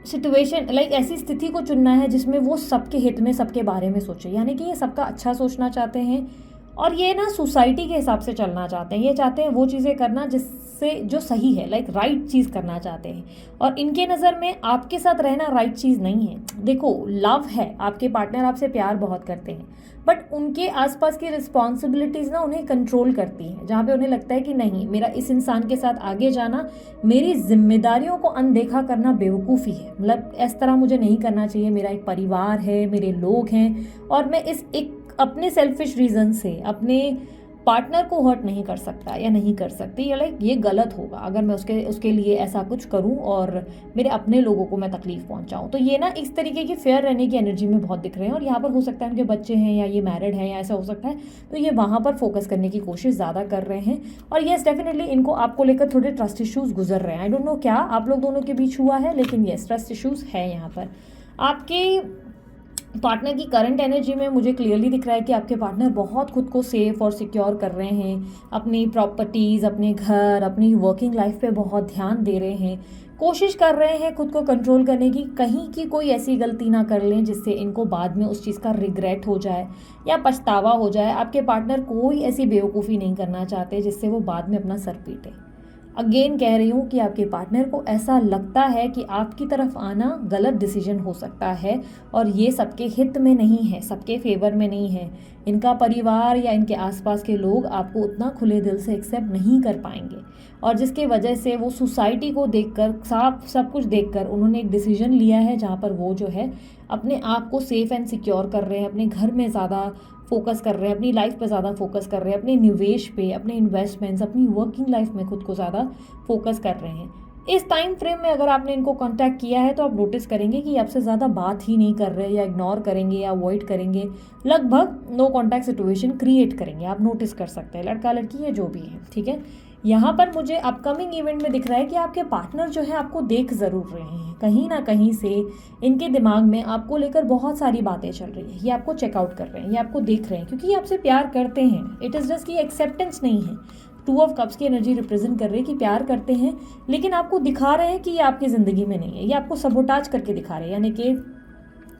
सिचुएशन लाइक ऐसी स्थिति को चुनना है जिसमें वो सबके हित में सबके बारे में सोचे, यानी कि ये सबका अच्छा सोचना चाहते हैं और ये ना सोसाइटी के हिसाब से चलना चाहते हैं। ये चाहते हैं वो चीज़ें करना जिससे जो सही है, लाइक राइट चीज़ करना चाहते हैं और इनके नज़र में आपके साथ रहना राइट चीज़ नहीं है। देखो, लव है, आपके पार्टनर आपसे प्यार बहुत करते हैं, बट उनके आसपास की रिस्पॉन्सिबिलिटीज़ ना उन्हें कंट्रोल करती हैं, जहाँ पे उन्हें लगता है कि नहीं, मेरा इस इंसान के साथ आगे जाना, मेरी जिम्मेदारियों को अनदेखा करना बेवकूफ़ी है। मतलब इस तरह मुझे नहीं करना चाहिए, मेरा एक परिवार है, मेरे लोग हैं और मैं इस एक अपने सेल्फिश रीज़न से अपने पार्टनर को हर्ट नहीं कर सकता या नहीं कर सकती, या लाइक ये गलत होगा अगर मैं उसके लिए ऐसा कुछ करूं और मेरे अपने लोगों को मैं तकलीफ पहुंचाऊं। तो ये ना इस तरीके की फेयर रहने की एनर्जी में बहुत दिख रहे हैं और यहाँ पर हो सकता है उनके बच्चे हैं या ये मैरिड है या ऐसा हो सकता है, तो ये वहाँ पर फोकस करने की कोशिश ज़्यादा कर रहे हैं। और येस, डेफिनेटली इनको आपको लेकर थोड़े ट्रस्ट इशूज़ गुजर रहे हैं। आई डोंट नो क्या आप लोग दोनों के बीच हुआ है, लेकिन येस, ट्रस्ट इशूज़ है यहाँ पर। आपके पार्टनर की करंट एनर्जी में मुझे क्लियरली दिख रहा है कि आपके पार्टनर बहुत खुद को सेफ और सिक्योर कर रहे हैं, अपनी प्रॉपर्टीज़, अपने घर, अपनी वर्किंग लाइफ पे बहुत ध्यान दे रहे हैं, कोशिश कर रहे हैं खुद को कंट्रोल करने की, कहीं की कोई ऐसी गलती ना कर लें जिससे इनको बाद में उस चीज़ का रिग्रेट हो जाए या पछतावा हो जाए। आपके पार्टनर कोई ऐसी बेवकूफ़ी नहीं करना चाहते जिससे वो बाद में अपना सर पीटे। अगेन कह रही हूँ कि आपके पार्टनर को ऐसा लगता है कि आपकी तरफ आना गलत डिसीजन हो सकता है और ये सबके हित में नहीं है, सबके फेवर में नहीं है। इनका परिवार या इनके आसपास के लोग आपको उतना खुले दिल से एक्सेप्ट नहीं कर पाएंगे और जिसके वजह से वो सोसाइटी को देखकर, साफ सब कुछ देखकर उन्होंने एक डिसीजन लिया है जहाँ पर वो जो है अपने आप को सेफ एंड सिक्योर कर रहे हैं, अपने घर में ज़्यादा फोकस कर रहे हैं, अपनी लाइफ पे ज़्यादा फोकस कर रहे हैं, अपने निवेश पे, अपने इन्वेस्टमेंट्स, अपनी वर्किंग लाइफ में खुद को ज़्यादा फोकस कर रहे हैं। इस टाइम फ्रेम में अगर आपने इनको कांटेक्ट किया है तो आप नोटिस करेंगे कि आपसे ज़्यादा बात ही नहीं कर रहे या इग्नोर करेंगे या अवॉइड करेंगे, लगभग नो कांटेक्ट सिचुएशन क्रिएट करेंगे। आप नोटिस कर सकते हैं, लड़का लड़की है जो भी है, ठीक है। यहाँ पर मुझे अपकमिंग इवेंट में दिख रहा है कि आपके पार्टनर जो है आपको देख ज़रूर रहे हैं, कहीं ना कहीं से इनके दिमाग में आपको लेकर बहुत सारी बातें चल रही है, ये आपको चेकआउट कर रहे हैं, ये आपको देख रहे हैं क्योंकि ये आपसे प्यार करते हैं। इट इज़ जस्ट कि एक्सेप्टेंस नहीं है। 2 ऑफ कप्स की एनर्जी रिप्रेजेंट कर रही है कि प्यार करते हैं लेकिन आपको दिखा रहे हैं कि ये आपकी ज़िंदगी में नहीं है, ये आपको सबोटाज करके दिखा रहे हैं, यानी कि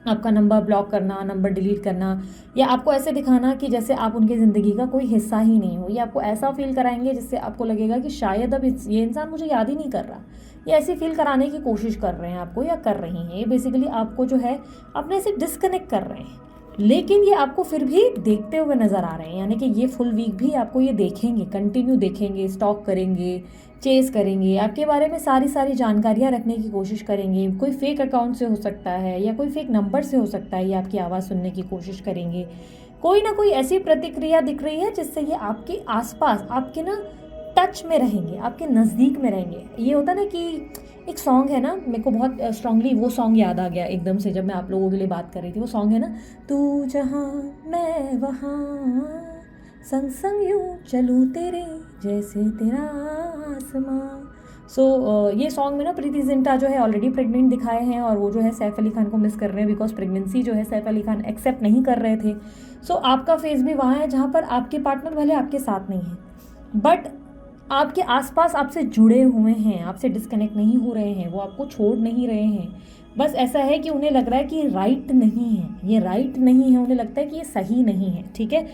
आपका नंबर ब्लॉक करना, नंबर डिलीट करना, या आपको ऐसे दिखाना कि जैसे आप उनकी ज़िंदगी का कोई हिस्सा ही नहीं हो। ये आपको ऐसा फील कराएंगे जिससे आपको लगेगा कि शायद अब ये इंसान मुझे याद ही नहीं कर रहा। ये ऐसी फील कराने की कोशिश कर रहे हैं आपको या कर रही हैं। ये बेसिकली आपको जो है अपने से डिस्कनेक्ट कर रहे हैं, लेकिन ये आपको फिर भी देखते हुए नज़र आ रहे हैं, यानी कि ये फुल वीक भी आपको ये देखेंगे, कंटिन्यू देखेंगे, स्टॉक करेंगे, चेस करेंगे, आपके बारे में सारी जानकारियाँ रखने की कोशिश करेंगे। कोई फेक अकाउंट से हो सकता है या कोई फेक नंबर से हो सकता है, ये आपकी आवाज़ सुनने की कोशिश करेंगे। कोई ना कोई ऐसी प्रतिक्रिया दिख रही है जिससे ये आपके आसपास, आपके ना टच में रहेंगे, आपके नज़दीक में रहेंगे। ये होता ना कि एक सॉन्ग है ना, मेरे को बहुत स्ट्रांगली वो सॉन्ग याद आ गया एकदम से जब मैं आप लोगों के लिए बात कर रही थी। वो सॉन्ग है ना, तू जहाँ मैं वहाँ, संग संग यूँ चलूँ तेरे जैसे तेरा आसमां। ये सॉन्ग में ना प्रीति जिंटा जो है ऑलरेडी प्रेग्नेंट दिखाए हैं और वो जो है सैफ अली खान को मिस कर रहे हैं बिकॉज प्रेगनेंसी जो है सैफ अली खान एक्सेप्ट नहीं कर रहे थे। आपका फेज भी वहाँ है जहाँ पर आपके पार्टनर भले आपके साथ नहीं है बट आपके आसपास आपसे जुड़े हुए हैं, आपसे डिस्कनेक्ट नहीं हो रहे हैं, वो आपको छोड़ नहीं रहे हैं। बस ऐसा है कि उन्हें लग रहा है कि राइट नहीं है, ये राइट नहीं है, उन्हें लगता है कि ये सही नहीं है, ठीक है।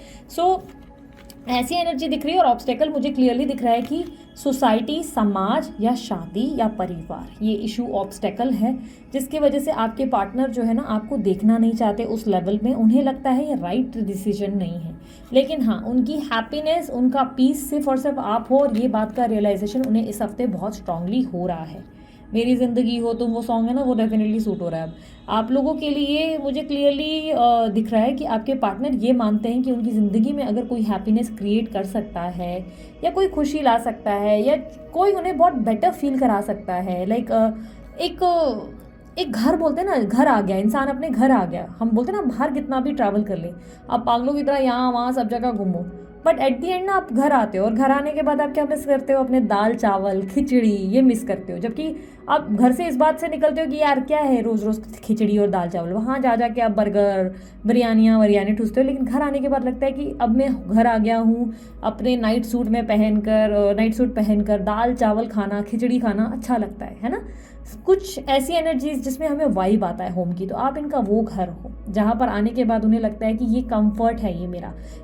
ऐसी एनर्जी दिख रही है और ऑब्स्टेकल मुझे क्लियरली दिख रहा है कि सोसाइटी, समाज या शादी या परिवार, ये इशू ऑब्स्टेकल है जिसकी वजह से आपके पार्टनर जो है ना आपको देखना नहीं चाहते उस लेवल में। उन्हें लगता है ये राइट डिसीजन नहीं है, लेकिन हाँ उनकी हैप्पीनेस, उनका पीस सिर्फ और सिर्फ आप हो, और ये बात का रियलाइजेशन उन्हें इस हफ्ते बहुत स्ट्रांगली हो रहा है। मेरी ज़िंदगी हो तुम, वो सॉन्ग है ना, वो डेफिनेटली सूट हो रहा है अब आप लोगों के लिए। मुझे क्लियरली दिख रहा है कि आपके पार्टनर ये मानते हैं कि उनकी ज़िंदगी में अगर कोई हैप्पीनेस क्रिएट कर सकता है या कोई खुशी ला सकता है या कोई उन्हें बहुत बेटर फील करा सकता है, लाइक एक घर बोलते हैं ना, घर आ गया, इंसान अपने घर आ गया। हम बोलते हैं ना बाहर कितना भी ट्रैवल कर ले, आप पागलों की तरह यहाँ वहाँ सब जगह घूमो, बट एट दी एंड ना आप घर आते हो और घर आने के बाद आप क्या मिस करते हो? अपने दाल चावल खिचड़ी, ये मिस करते हो। जबकि आप घर से इस बात से निकलते हो कि यार क्या है रोज़ रोज़ खिचड़ी और दाल चावल, वहाँ जा के आप बर्गर बिरयानी ठूसते हो। लेकिन घर आने के बाद लगता है कि अब मैं घर आ गया हूँ, अपने नाइट सूट पहनकर दाल चावल खाना, खिचड़ी खाना अच्छा लगता है ना। कुछ ऐसी एनर्जीज जिसमें हमें वाइब आता है होम की, तो आप इनका वो घर हो जहाँ पर आने के बाद उन्हें लगता है कि ये कंफर्ट है,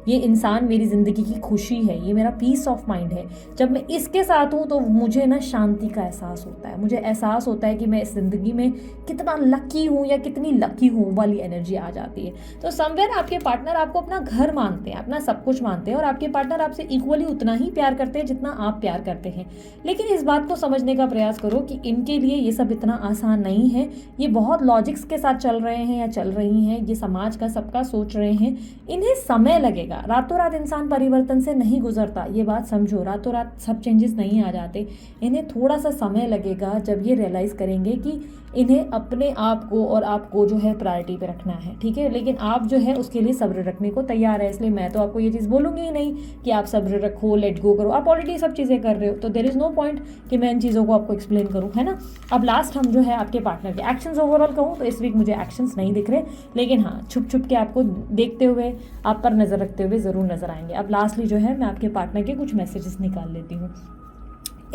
ये इंसान मेरी ज़िंदगी की खुशी है, ये मेरा पीस ऑफ माइंड है। जब मैं इसके साथ हूँ तो मुझे ना शांति का एहसास होता है, मुझे एहसास होता है कि मैं इस ज़िंदगी में कितना लकी हूँ या कितनी लकी हूँ वाली एनर्जी आ जाती है। तो समवेयर आपके पार्टनर आपको अपना घर मानते हैं, अपना सब कुछ मानते हैं, और आपके पार्टनर आपसे इक्वली उतना ही प्यार करते हैं जितना आप प्यार करते हैं। लेकिन इस बात को समझने का प्रयास करो कि इनके लिए ये सब इतना आसान नहीं है। ये बहुत लॉजिक्स के साथ चल रहे हैं या चल रही हैं, ये समाज का सबका सोच रहे हैं। इन्हें समय लगेगा, रातों रात इंसान परिवर्तन से नहीं गुजरता, ये बात समझो। रातों रात सब चेंजेस नहीं आ जाते, इन्हें थोड़ा सा समय लगेगा जब ये रियलाइज़ करेंगे कि इन्हें अपने आप को और आपको जो है प्रायोरिटी पे रखना है, ठीक है। लेकिन आप जो है उसके लिए सब्र रखने को तैयार है, इसलिए मैं तो आपको ये चीज़ बोलूँगी ही नहीं कि आप सब्र रखो, लेट गो करो। आप ऑलरेडी सब चीज़ें कर रहे हो, तो देयर इज़ नो पॉइंट कि मैं इन चीज़ों को आपको एक्सप्लेन करूँ, है ना। अब लास्ट हम जो है आपके पार्टनर के एक्शंस ओवरऑल कहूँ तो इस वीक मुझे एक्शंस नहीं दिख रहे, लेकिन हाँ छुप के आपको देखते हुए, आप पर नज़र रखते हुए ज़रूर नज़र आएंगे। अब लास्टली जो है मैं आपके पार्टनर के कुछ मैसेजेस निकाल लेती हूँ।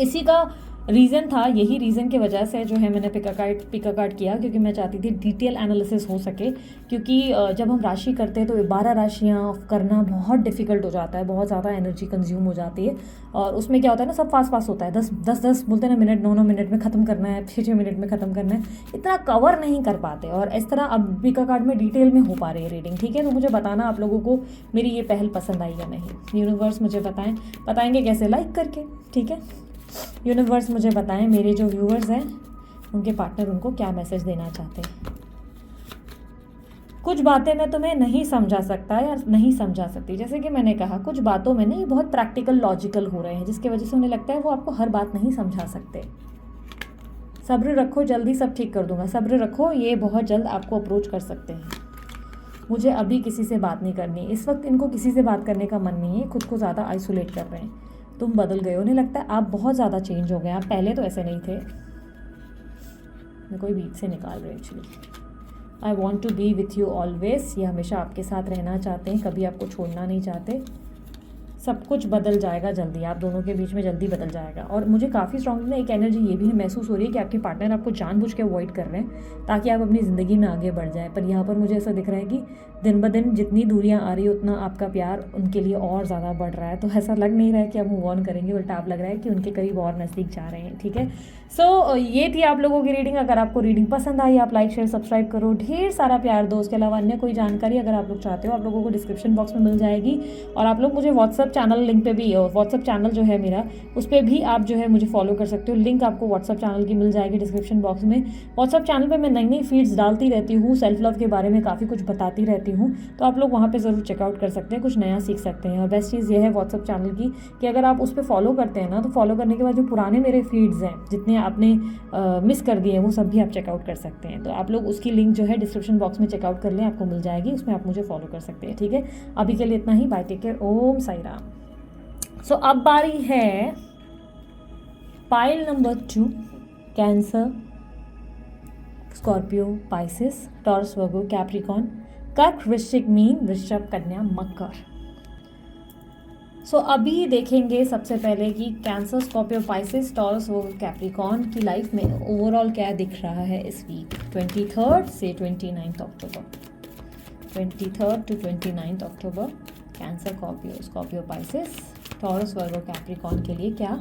इसी का रीज़न था, यही रीज़न की वजह से जो है मैंने पिक अ कार्ड किया, क्योंकि मैं चाहती थी डिटेल एनालिसिस हो सके। क्योंकि जब हम राशि करते हैं तो 12 राशियाँ करना बहुत डिफ़िकल्ट हो जाता है, बहुत ज़्यादा एनर्जी कंज्यूम हो जाती है। और उसमें क्या होता है ना, सब फास्ट फास्ट होता है, 10 बोलते हैं ना मिनट, 9 मिनट में ख़त्म करना है, 6 मिनट में ख़त्म करना है, इतना कवर नहीं कर पाते। और इस तरह अब पिक अ कार्ड में डिटेल में हो पा रही है रीडिंग, ठीक है। तो मुझे बताना आप लोगों को मेरी ये पहल पसंद आई या नहीं। यूनिवर्स मुझे बताएंगे कैसे, लाइक करके, ठीक है। यूनिवर्स मुझे बताएं मेरे जो व्यूअर्स हैं उनके पार्टनर उनको क्या मैसेज देना चाहते हैं। कुछ बातें मैं तुम्हें नहीं समझा सकता या नहीं समझा सकती, जैसे कि मैंने कहा कुछ बातों में नहीं, बहुत प्रैक्टिकल लॉजिकल हो रहे हैं, जिसकी वजह से उन्हें लगता है वो आपको हर बात नहीं समझा सकते। सब्र रखो, जल्दी सब ठीक कर दूंगा, सब्र रखो, ये बहुत जल्द आपको अप्रोच कर सकते हैं। मुझे अभी किसी से बात नहीं करनी, इस वक्त इनको किसी से बात करने का मन नहीं है, खुद को ज़्यादा आइसोलेट कर रहे हैं। तुम बदल गए हो, उन्हें लगता है आप बहुत ज़्यादा चेंज हो गए, आप पहले तो ऐसे नहीं थे। मैं कोई बीच से निकाल रही हूँ actually. I want to be with you always, ये हमेशा आपके साथ रहना चाहते हैं, कभी आपको छोड़ना नहीं चाहते। सब कुछ बदल जाएगा जल्दी, आप दोनों के बीच में जल्दी बदल जाएगा। और मुझे काफ़ी स्ट्रांगली ना एक एनर्जी ये भी महसूस हो रही है कि आपके पार्टनर आपको जानबूझ के अवॉइड कर रहे हैं ताकि आप अपनी ज़िंदगी में आगे बढ़ जाएं। पर यहाँ पर मुझे ऐसा दिख रहा है कि दिन ब दिन जितनी दूरियां आ रही है उतना आपका प्यार उनके लिए और ज़्यादा बढ़ रहा है। तो ऐसा लग नहीं रहा है कि आप मूव ऑन करेंगे, उल्टा आप लग रहा है कि उनके करीब और नज़दीक जा रहे हैं, ठीक है। सो ये थी आप लोगों की रीडिंग। अगर आपको रीडिंग पसंद आई, आप लाइक शेयर सब्सक्राइब करो, ढेर सारा प्यार दो। उसके अलावा अन्य कोई जानकारी अगर आप लोग चाहते हो, आप लोगों को डिस्क्रिप्शन बॉक्स में मिल जाएगी। और आप लोग मुझे व्हाट्सअप चैनल लिंक पे भी, व्हाट्सअप चैनल जो है मेरा, उस पर भी आप जो है मुझे फॉलो कर सकते हो। लिंक आपको व्हाट्सअप चैनल की मिल जाएगी डिस्क्रिप्शन बॉक्स में। व्हाट्सअप चैनल पे मैं नई नई फीड्स डालती रहती हूँ, सेल्फ लव के बारे में काफ़ी कुछ बताती रहती हूँ, तो आप लोग वहाँ पे ज़रूर चेकआउट कर सकते हैं, कुछ नया सीख सकते हैं। और बेस्ट चीज़ ये है व्हाट्सअप चैनल की कि अगर आप उस पर फॉलो करते हैं ना, तो फॉलो करने के बाद जो पुराने मेरे फीड्स हैं, जितने आपने मिस कर दिए हैं, वो सब भी आप चेकआउट कर सकते हैं। तो आप लोग उसकी लिंक जो है डिस्क्रिप्शन बॉक्स में चेकआउट कर लें, आपको मिल जाएगी, उसमें आप मुझे फॉलो कर सकते हैं, ठीक है। अभी के लिए इतना ही, bye, take care, Om Sai Ram. So अब बारी है pile number 2, cancer, Scorpio, Pisces, Taurus, Virgo, Capricorn, कर्क, वृश्चिक, मीन, वृषभ, कन्या, मकर। सो अभी देखेंगे सबसे पहले कि cancer, Scorpio, Pisces, Taurus, Virgo, Capricorn की लाइफ में ओवरऑल क्या दिख रहा है इस वीक 23 से 29 अक्टूबर। 23 to 29 October cancer, Scorpio, Pisces, Taurus, Virgo, Capricorn के लिए क्या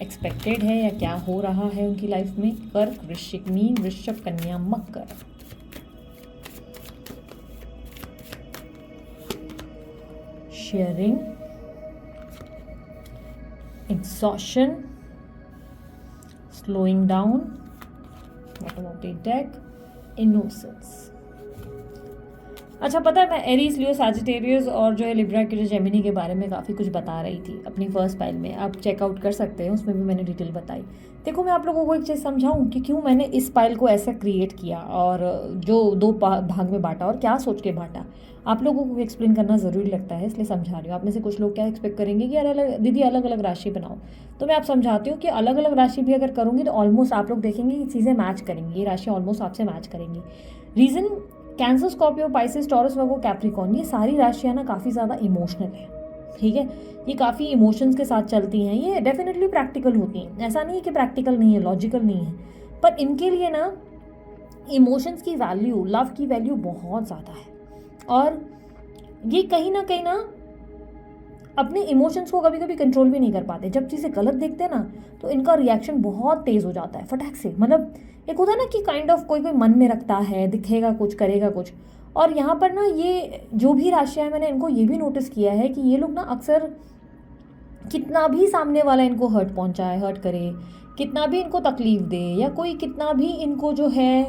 एक्सपेक्टेड है या क्या हो रहा है उनकी लाइफ में। कर्क, वृश्चिक, मीन, वृषभ, कन्या, मकर। Sharing, exhaustion, slowing down, what about the deck, innocence. अच्छा, पता है मैं एरीज, लियो, सैजिटेरियस और जो है लिब्रा के जो जेमिनी के बारे में काफ़ी कुछ बता रही थी अपनी फर्स्ट पाइल में, आप चेकआउट कर सकते हैं, उसमें भी मैंने डिटेल बताई। देखो, मैं आप लोगों को एक चीज़ समझाऊं कि क्यों मैंने इस पाइल को ऐसा क्रिएट किया और जो 2 भाग में बांटा और क्या सोच के बांटा, आप लोगों को एक्सप्लेन करना ज़रूरी लगता है, इसलिए समझा रही हूँ। आप में से कुछ लोग क्या एक्सपेक्ट करेंगे कि अलग दीदी अलग अलग राशि बनाओ, तो मैं आप समझाती हूँ कि अलग अलग राशि भी अगर करूँगी तो ऑलमोस्ट आप लोग देखेंगे कि चीज़ें मैच करेंगी, ये राशि ऑलमोस्ट आपसे मैच करेंगी। Reason, cancer, Scorpio, Pisces, Taurus, Virgo, Capricorn, ये सारी राशियाँ ना काफ़ी ज़्यादा इमोशनल है, ठीक है। ये काफ़ी इमोशंस के साथ चलती हैं, ये डेफिनेटली प्रैक्टिकल होती हैं, ऐसा नहीं है कि प्रैक्टिकल नहीं है, लॉजिकल नहीं है, पर इनके लिए ना इमोशंस की वैल्यू, लव की वैल्यू बहुत ज़्यादा है। और ये कहीं ना अपने इमोशंस को कभी कभी कंट्रोल भी नहीं कर पाते। जब चीज़ें गलत देखते हैं ना, तो इनका रिएक्शन बहुत तेज़ हो जाता है, फटाक से। मतलब एक होता है ना कि काइंड ऑफ कोई मन में रखता है, दिखेगा कुछ, करेगा कुछ। और यहाँ पर ना ये जो भी राशियाँ हैं, मैंने इनको ये भी नोटिस किया है कि ये लोग ना अक्सर कितना भी सामने वाला इनको हर्ट पहुँचाए, हर्ट करे, कितना भी इनको तकलीफ़ दे, या कोई कितना भी इनको जो है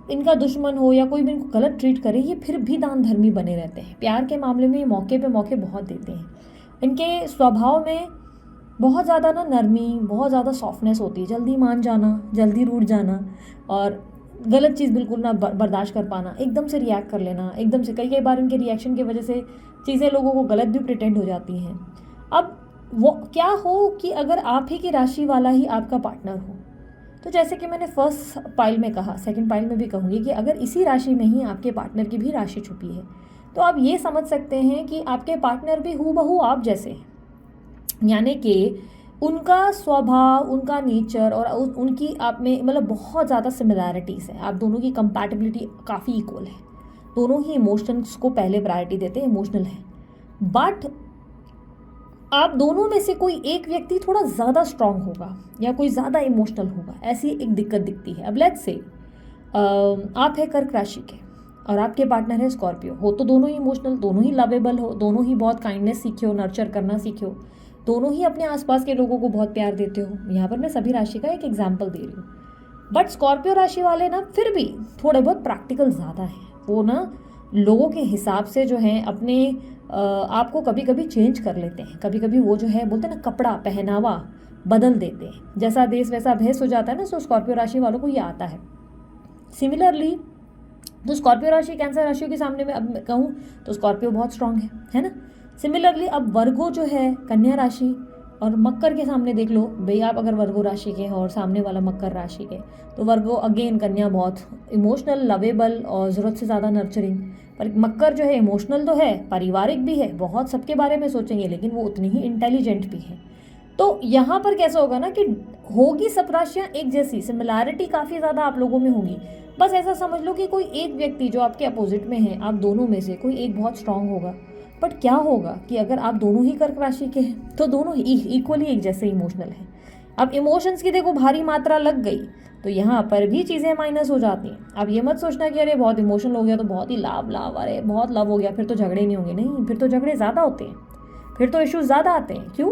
इनका दुश्मन हो या कोई भी इनको गलत ट्रीट करे, ये फिर भी दान धर्मी बने रहते हैं। प्यार के मामले में मौके पे मौके बहुत देते हैं। इनके स्वभाव में बहुत ज़्यादा ना नरमी, बहुत ज़्यादा सॉफ्टनेस होती है, जल्दी मान जाना, जल्दी रूठ जाना, और गलत चीज़ बिल्कुल ना बर्दाश्त कर पाना, एकदम से रिएक्ट कर लेना, एकदम से। कई बार इनके रिएक्शन की वजह से चीज़ें लोगों को गलत भी प्रिटेंड हो जाती हैं। अब वो क्या हो कि अगर आप ही की राशि वाला ही आपका पार्टनर हो, तो जैसे कि मैंने फर्स्ट पाइल में कहा, सेकंड पाइल में भी कहूँगी कि अगर इसी राशि में ही आपके पार्टनर की भी राशि छुपी है, तो आप ये समझ सकते हैं कि आपके पार्टनर भी हूबहू आप जैसे हैं। यानी कि उनका स्वभाव, उनका नेचर और उनकी आप में मतलब बहुत ज़्यादा सिमिलैरिटीज़ है। आप दोनों की कंपैटिबिलिटी काफ़ी इक्वल है। दोनों ही इमोशंस को पहले प्रायोरिटी देते हैं, इमोशनल है। बट आप दोनों में से कोई एक व्यक्ति थोड़ा ज़्यादा स्ट्रांग होगा या कोई ज़्यादा इमोशनल होगा, ऐसी एक दिक्कत दिखती है। अब लेट्स से आप है कर्क राशि के और आपके पार्टनर है स्कॉर्पियो, हो तो दोनों ही इमोशनल, दोनों ही लवेबल हो, दोनों ही बहुत काइंडनेस सीखे हो, नर्चर करना सीखे हो, दोनों ही अपने आसपास के लोगों को बहुत प्यार देते हो। यहाँ पर मैं सभी राशि का एक एग्जाम्पल दे रही हूँ। बट स्कॉर्पियो राशि वाले ना फिर भी थोड़े बहुत प्रैक्टिकल ज़्यादा हैं। वो ना लोगों के हिसाब से जो है अपने आप को कभी कभी चेंज कर लेते हैं। कभी कभी वो जो है बोलते हैं ना, कपड़ा पहनावा बदल देते हैं। जैसा देश वैसा भेस हो जाता है ना, सो स्कॉर्पियो राशि वालों को ये आता है। सिमिलरली तो स्कॉर्पियो राशि कैंसर राशियों के सामने में अब कहूँ तो स्कॉर्पियो बहुत स्ट्रांग है ना। सिमिलरली अब वर्गो जो है कन्या राशि और मकर के सामने देख लो भाई, आप अगर वर्गो राशि के हैं और सामने वाला मकर राशि के, तो वर्गो अगेन कन्या बहुत इमोशनल, लवेबल और ज़रूरत से ज़्यादा नर्चरिंग। पर मकर जो है इमोशनल तो है, पारिवारिक भी है, बहुत सबके बारे में सोचेंगे, लेकिन वो उतनी ही इंटेलिजेंट भी है। तो यहाँ पर कैसा होगा ना कि होगी सब राशियाँ एक जैसी, सिमिलैरिटी काफ़ी ज़्यादा आप लोगों में होगी। बस ऐसा समझ लो कि कोई एक व्यक्ति जो आपके अपोजिट में है, आप दोनों में से कोई एक बहुत स्ट्रांग होगा। बट क्या होगा कि अगर आप दोनों ही कर्क राशि के हैं तो दोनों ही इक्वली एक जैसे इमोशनल हैं। अब इमोशंस की देखो भारी मात्रा लग गई तो यहाँ पर भी चीज़ें माइनस हो जाती हैं। अब ये मत सोचना कि अरे बहुत इमोशनल हो गया तो बहुत ही लाभ, अरे बहुत लव हो गया फिर तो झगड़े नहीं होंगे। नहीं, फिर तो झगड़े ज़्यादा होते हैं, फिर तो इश्यूज ज़्यादा आते हैं। क्यों?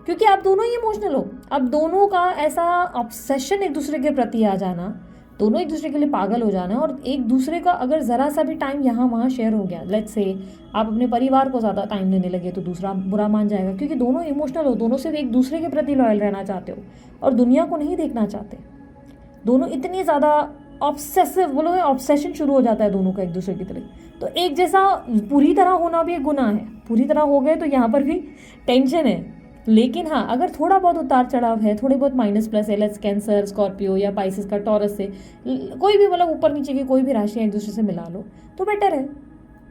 क्योंकि आप दोनों ही इमोशनल हो। अब दोनों का ऐसा ऑब्सेशन एक दूसरे के प्रति आ जाना, दोनों एक दूसरे के लिए पागल हो जाना, और एक दूसरे का अगर ज़रा सा भी टाइम यहाँ वहाँ शेयर हो गया, लेट्स से आप अपने परिवार को ज़्यादा टाइम देने लगे तो दूसरा बुरा मान जाएगा। क्योंकि दोनों इमोशनल हो, दोनों सिर्फ एक दूसरे के प्रति लॉयल रहना चाहते हो और दुनिया को नहीं देखना चाहते। दोनों इतनी ज़्यादा ऑब्सेसिव, बोलो ऑब्सेशन शुरू हो जाता है दोनों का एक दूसरे की तरफ। तो एक जैसा पूरी तरह होना भी एक गुनाह है। पूरी तरह हो गए तो यहाँ पर भी टेंशन है। लेकिन हाँ, अगर थोड़ा बहुत उतार चढ़ाव है, थोड़े बहुत माइनस प्लस है, कैंसर, स्कॉर्पियो या पाइसिस का, टॉरस से कोई भी मतलब ऊपर नीचे की कोई भी राशियाँ एक दूसरे से मिला लो तो बेटर है।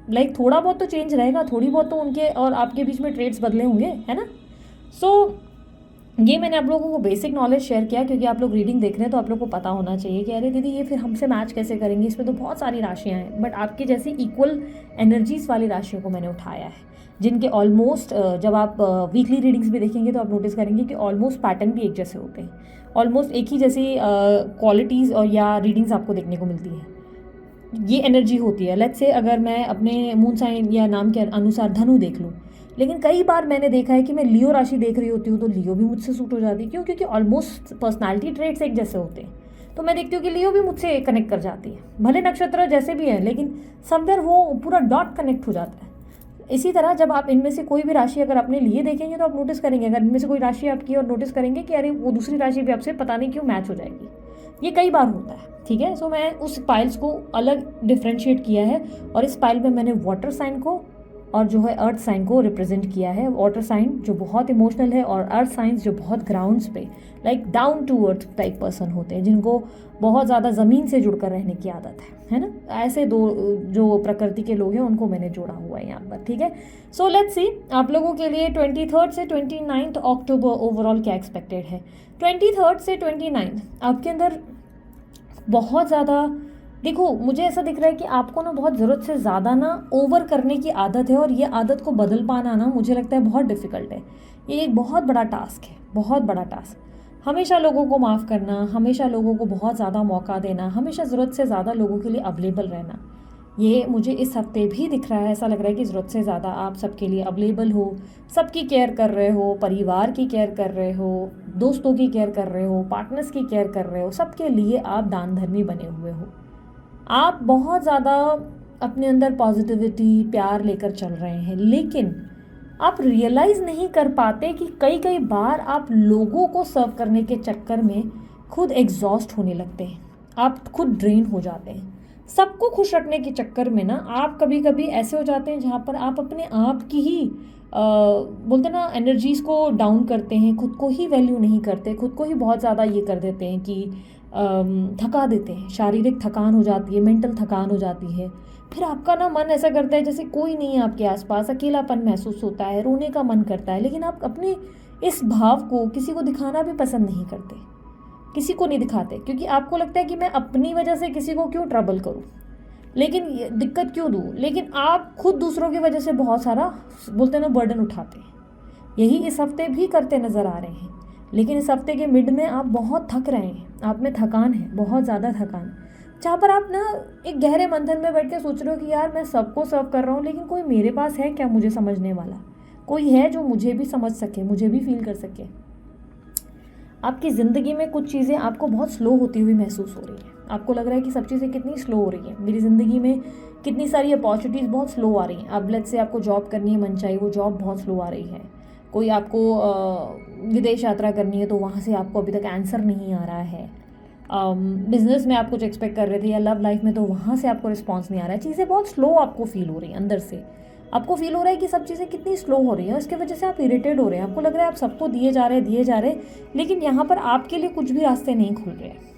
लाइक थोड़ा बहुत तो चेंज रहेगा, थोड़ी बहुत तो उनके और आपके बीच में ट्रेड्स बदले होंगे, है ना। सो ये मैंने आप लोगों को बेसिक नॉलेज शेयर किया क्योंकि आप लोग रीडिंग देख रहे हैं तो आप लोग को पता होना चाहिए कि अरे दीदी ये फिर हमसे मैच कैसे करेंगे, इसमें तो बहुत सारी राशियाँ हैं। बट आपकी जैसी इक्वल एनर्जीज वाली राशियों को मैंने उठाया है, जिनके ऑलमोस्ट जब आप वीकली रीडिंग्स भी देखेंगे तो आप नोटिस करेंगे कि ऑलमोस्ट पैटर्न भी एक जैसे होते हैं, ऑलमोस्ट एक ही जैसी क्वालिटीज़ और या रीडिंग्स आपको देखने को मिलती है। ये एनर्जी होती है। लेट्स से अगर मैं अपने मून साइन या नाम के अनुसार धनु देख लूँ, लेकिन कई बार मैंने देखा है कि मैं लियो राशि देख रही होती हूँ तो लियो भी मुझसे सूट हो जाती है। क्यों? क्योंकि ऑलमोस्ट पर्सनालिटी ट्रेट्स एक जैसे होते हैं। तो मैं देखती हूँ कि लियो भी मुझसे कनेक्ट कर जाती है, भले नक्षत्र जैसे भी है लेकिन समवेयर वो पूरा डॉट कनेक्ट हो जाता है। इसी तरह जब आप इनमें से कोई भी राशि अगर अपने लिए देखेंगे तो आप नोटिस करेंगे, अगर इनमें से कोई राशि आपकी और नोटिस करेंगे कि अरे वो दूसरी राशि भी आपसे पता नहीं क्यों मैच हो जाएगी। ये कई बार होता है, ठीक है। सो मैं उस पाइल्स को अलग डिफ्रेंशिएट किया है और इस पाइल में मैंने वाटर साइन को और जो है अर्थ साइन को रिप्रेजेंट किया है। वाटर साइन जो बहुत इमोशनल है और अर्थ साइंस जो बहुत ग्राउंड्स पे like down to earth type person होते हैं, जिनको बहुत ज़्यादा ज़मीन से जुड़कर रहने की आदत है ना। ऐसे दो जो प्रकृति के लोग हैं उनको मैंने जोड़ा हुआ है यहाँ पर, ठीक है। सो लेट्स सी आप लोगों के लिए 23 से 29 अक्टूबर ओवरऑल क्या एक्सपेक्टेड है। 23 से 29 आपके अंदर बहुत ज़्यादा, देखो मुझे ऐसा दिख रहा है कि आपको ना बहुत ज़रूरत से ज़्यादा ना ओवर करने की आदत है और ये आदत को बदल पाना ना मुझे लगता है बहुत डिफ़िकल्ट है। ये एक बहुत बड़ा टास्क है, बहुत बड़ा टास्क। हमेशा लोगों को माफ़ करना, हमेशा लोगों को बहुत ज़्यादा मौका देना, हमेशा ज़रूरत से ज़्यादा लोगों के लिए अवेलेबल रहना, ये मुझे इस हफ्ते भी दिख रहा है। ऐसा लग रहा है कि ज़रूरत से ज़्यादा आप सबके लिए अवेलेबल हो, सबकी केयर कर रहे हो, परिवार की केयर कर रहे हो, दोस्तों की केयर कर रहे हो, पार्टनर्स की केयर कर रहे हो, सबके लिए आप दान धर्मी बने हुए हो। आप बहुत ज़्यादा अपने अंदर पॉजिटिविटी, प्यार लेकर चल रहे हैं, लेकिन आप रियलाइज़ नहीं कर पाते कि कई कई बार आप लोगों को सर्व करने के चक्कर में खुद एग्जॉस्ट होने लगते हैं, आप खुद ड्रेन हो जाते हैं। सबको खुश रखने के चक्कर में ना आप कभी कभी ऐसे हो जाते हैं जहाँ पर आप अपने आप की ही बोलते ना एनर्जीज़ को डाउन करते हैं, खुद को ही वैल्यू नहीं करते, खुद को ही बहुत ज़्यादा ये कर देते हैं कि थका देते हैं। शारीरिक थकान हो जाती है, मेंटल थकान हो जाती है। फिर आपका ना मन ऐसा करता है जैसे कोई नहीं है आपके आसपास, अकेलापन महसूस होता है, रोने का मन करता है, लेकिन आप अपने इस भाव को किसी को दिखाना भी पसंद नहीं करते, किसी को नहीं दिखाते, क्योंकि आपको लगता है कि मैं अपनी वजह से किसी को क्यों ट्रबल करूं, लेकिन दिक्कत क्यों दूं। लेकिन आप खुद दूसरों की वजह से बहुत सारा बोलते ना बर्डन उठाते हैं। यही इस हफ्ते भी करते नज़र आ रहे हैं। लेकिन इस हफ्ते के मिड में आप बहुत थक रहे हैं, आप में थकान है, बहुत ज़्यादा थकान, जहाँ पर आप ना एक गहरे मंथन में बैठ के सोच रहे हो कि यार मैं सबको सर्व कर रहा हूँ, लेकिन कोई मेरे पास है क्या मुझे समझने वाला, कोई है जो मुझे भी समझ सके, मुझे भी फील कर सके। आपकी ज़िंदगी में कुछ चीज़ें आपको बहुत स्लो होती हुई महसूस हो रही हैं। आपको लग रहा है कि सब चीज़ें कितनी स्लो हो रही हैं, मेरी ज़िंदगी में कितनी सारी अपॉर्चुनिटीज़ बहुत स्लो आ रही हैं। अब लेट्स से आपको जॉब करनी है, मन चाहिए, वो जॉब बहुत स्लो आ रही है। कोई आपको विदेश यात्रा करनी है तो वहाँ से आपको अभी तक आंसर नहीं आ रहा है। बिज़नेस में आप कुछ एक्सपेक्ट कर रहे थे या लव लाइफ में, तो वहाँ से आपको रिस्पॉन्स नहीं आ रहा है। चीज़ें बहुत स्लो आपको फील हो रही हैं, अंदर से आपको फील हो रहा है कि सब चीज़ें कितनी स्लो हो रही हैं। उसकी वजह से आप इरिटेट हो रहे हैं, आपको लग रहा है आप सबको दिए जा रहे, लेकिन यहाँ पर आपके लिए कुछ भी रास्ते नहीं खुल रहे हैं।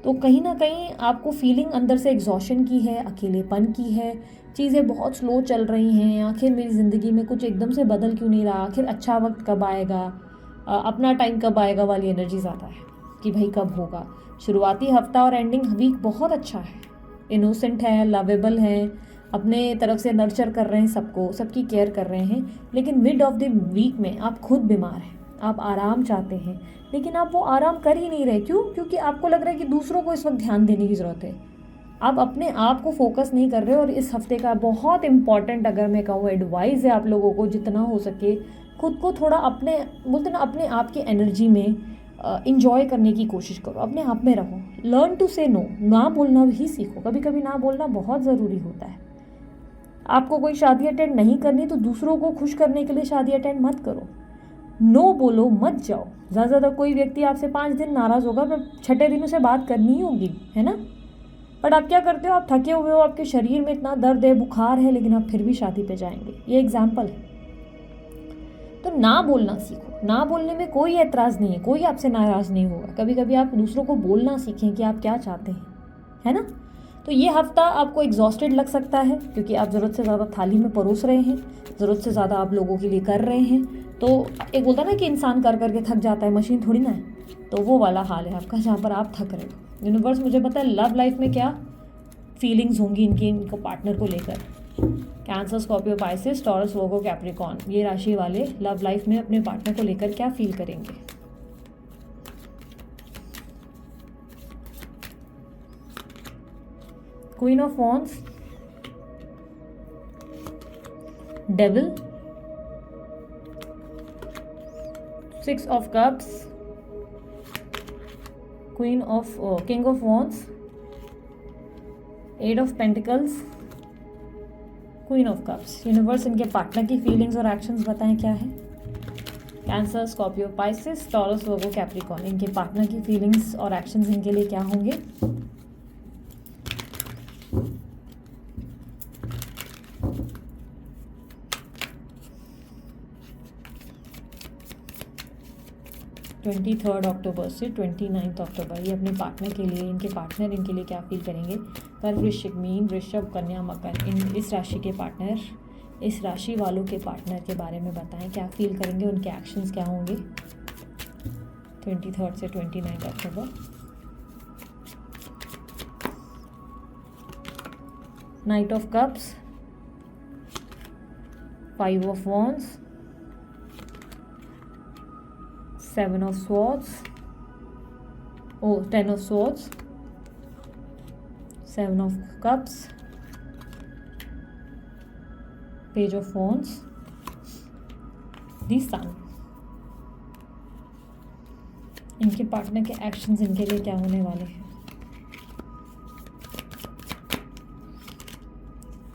तो कहीं ना कहीं आपको फीलिंग अंदर से एग्जॉशन की है, अकेलेपन की है, चीज़ें बहुत स्लो चल रही हैं। आखिर मेरी ज़िंदगी में कुछ एकदम से बदल क्यों नहीं रहा, आखिर अच्छा वक्त कब आएगा, अपना टाइम कब आएगा वाली एनर्जी ज़्यादा है कि भाई कब होगा। शुरुआती हफ्ता और एंडिंग वीक बहुत अच्छा है, इनोसेंट है, लवेबल है, अपने तरफ से नर्चर कर रहे हैं सबको, सबकी केयर कर रहे हैं। लेकिन मिड ऑफ द वीक में आप खुद बीमार हैं, आप आराम चाहते हैं, लेकिन आप वो आराम कर ही नहीं रहे। क्यों? क्योंकि आपको लग रहा है कि दूसरों को इस वक्त ध्यान देने की ज़रूरत है, आप अपने आप को फोकस नहीं कर रहे। और इस हफ्ते का बहुत इंपॉर्टेंट अगर मैं कहूँ एडवाइस है आप लोगों को, जितना हो सके खुद को थोड़ा अपने बोलते ना अपने आप की एनर्जी में इंजॉय करने की कोशिश करो, अपने आप में रहो। लर्न टू से नो, ना बोलना भी सीखो। कभी कभी ना बोलना बहुत ज़रूरी होता है। आपको कोई शादी अटेंड नहीं करनी तो दूसरों को खुश करने के लिए शादी अटेंड मत करो। नो बोलो, मत जाओ। ज़्यादा ज़्यादा कोई व्यक्ति आपसे 5 दिन नाराज़ होगा, पर 6ठे दिन उसे बात करनी ही होगी, है ना। बट आप क्या करते हो, आप थके हुए हो, आपके शरीर में इतना दर्द है, बुखार है, लेकिन आप फिर भी शादी पे जाएंगे। ये एग्जाम्पल है। तो ना बोलना सीखो। ना बोलने में कोई एतराज़ नहीं है, कोई आपसे नाराज़ नहीं होगा। कभी कभी आप दूसरों को बोलना सीखें कि आप क्या चाहते हैं, है ना। तो ये हफ्ता आपको एग्जॉस्टेड लग सकता है, क्योंकि आप ज़रूरत से ज़्यादा थाली में परोस रहे हैं, ज़रूरत से ज़्यादा आप लोगों के लिए कर रहे हैं। तो एक बोलता ना कि इंसान कर करके थक जाता है, मशीन थोड़ी ना है। तो वो वाला हाल है आपका, जहाँ पर आप थक रहे हो। यूनिवर्स मुझे पता है लव लाइफ में क्या फीलिंग्स होंगी इनको पार्टनर को लेकर। कैंसर, स्कॉर्पियो, पाइसेस, टॉरस, वर्गो, कैप्रिकॉर्न, ये राशि वाले लव लाइफ में अपने पार्टनर को लेकर क्या फील करेंगे। Queen of wands, devil, 6 of cups, queen of king of wands, 8 of pentacles, queen of cups. Universe इनके पार्टनर की फीलिंग्स और एक्शंस बताएं क्या है। कैंसर, स्कॉर्पियो, पाइसेस, टॉरस, वर्गो, कैप्रिकॉर्न, इनके पार्टनर की फीलिंग्स और एक्शंस इनके लिए क्या होंगे। ट्वेंटी 23 अक्टूबर से 29 अक्टूबर, ये अपने पार्टनर के लिए, इनके पार्टनर इनके लिए क्या फील करेंगे। पर वृश्चिक, मीन, वृषभ, कन्या, मकर, इस राशि के पार्टनर, इस राशि वालों के पार्टनर के बारे में बताएं, क्या फील करेंगे, उनके एक्शंस क्या होंगे 23 से 29 अक्टूबर। Knight of cups, 5 of wands, 7 of swords, 10 of swords, 7 of cups, page of wands, the sun। इनके पार्टनर के एक्शंस इनके लिए क्या होने वाले हैं।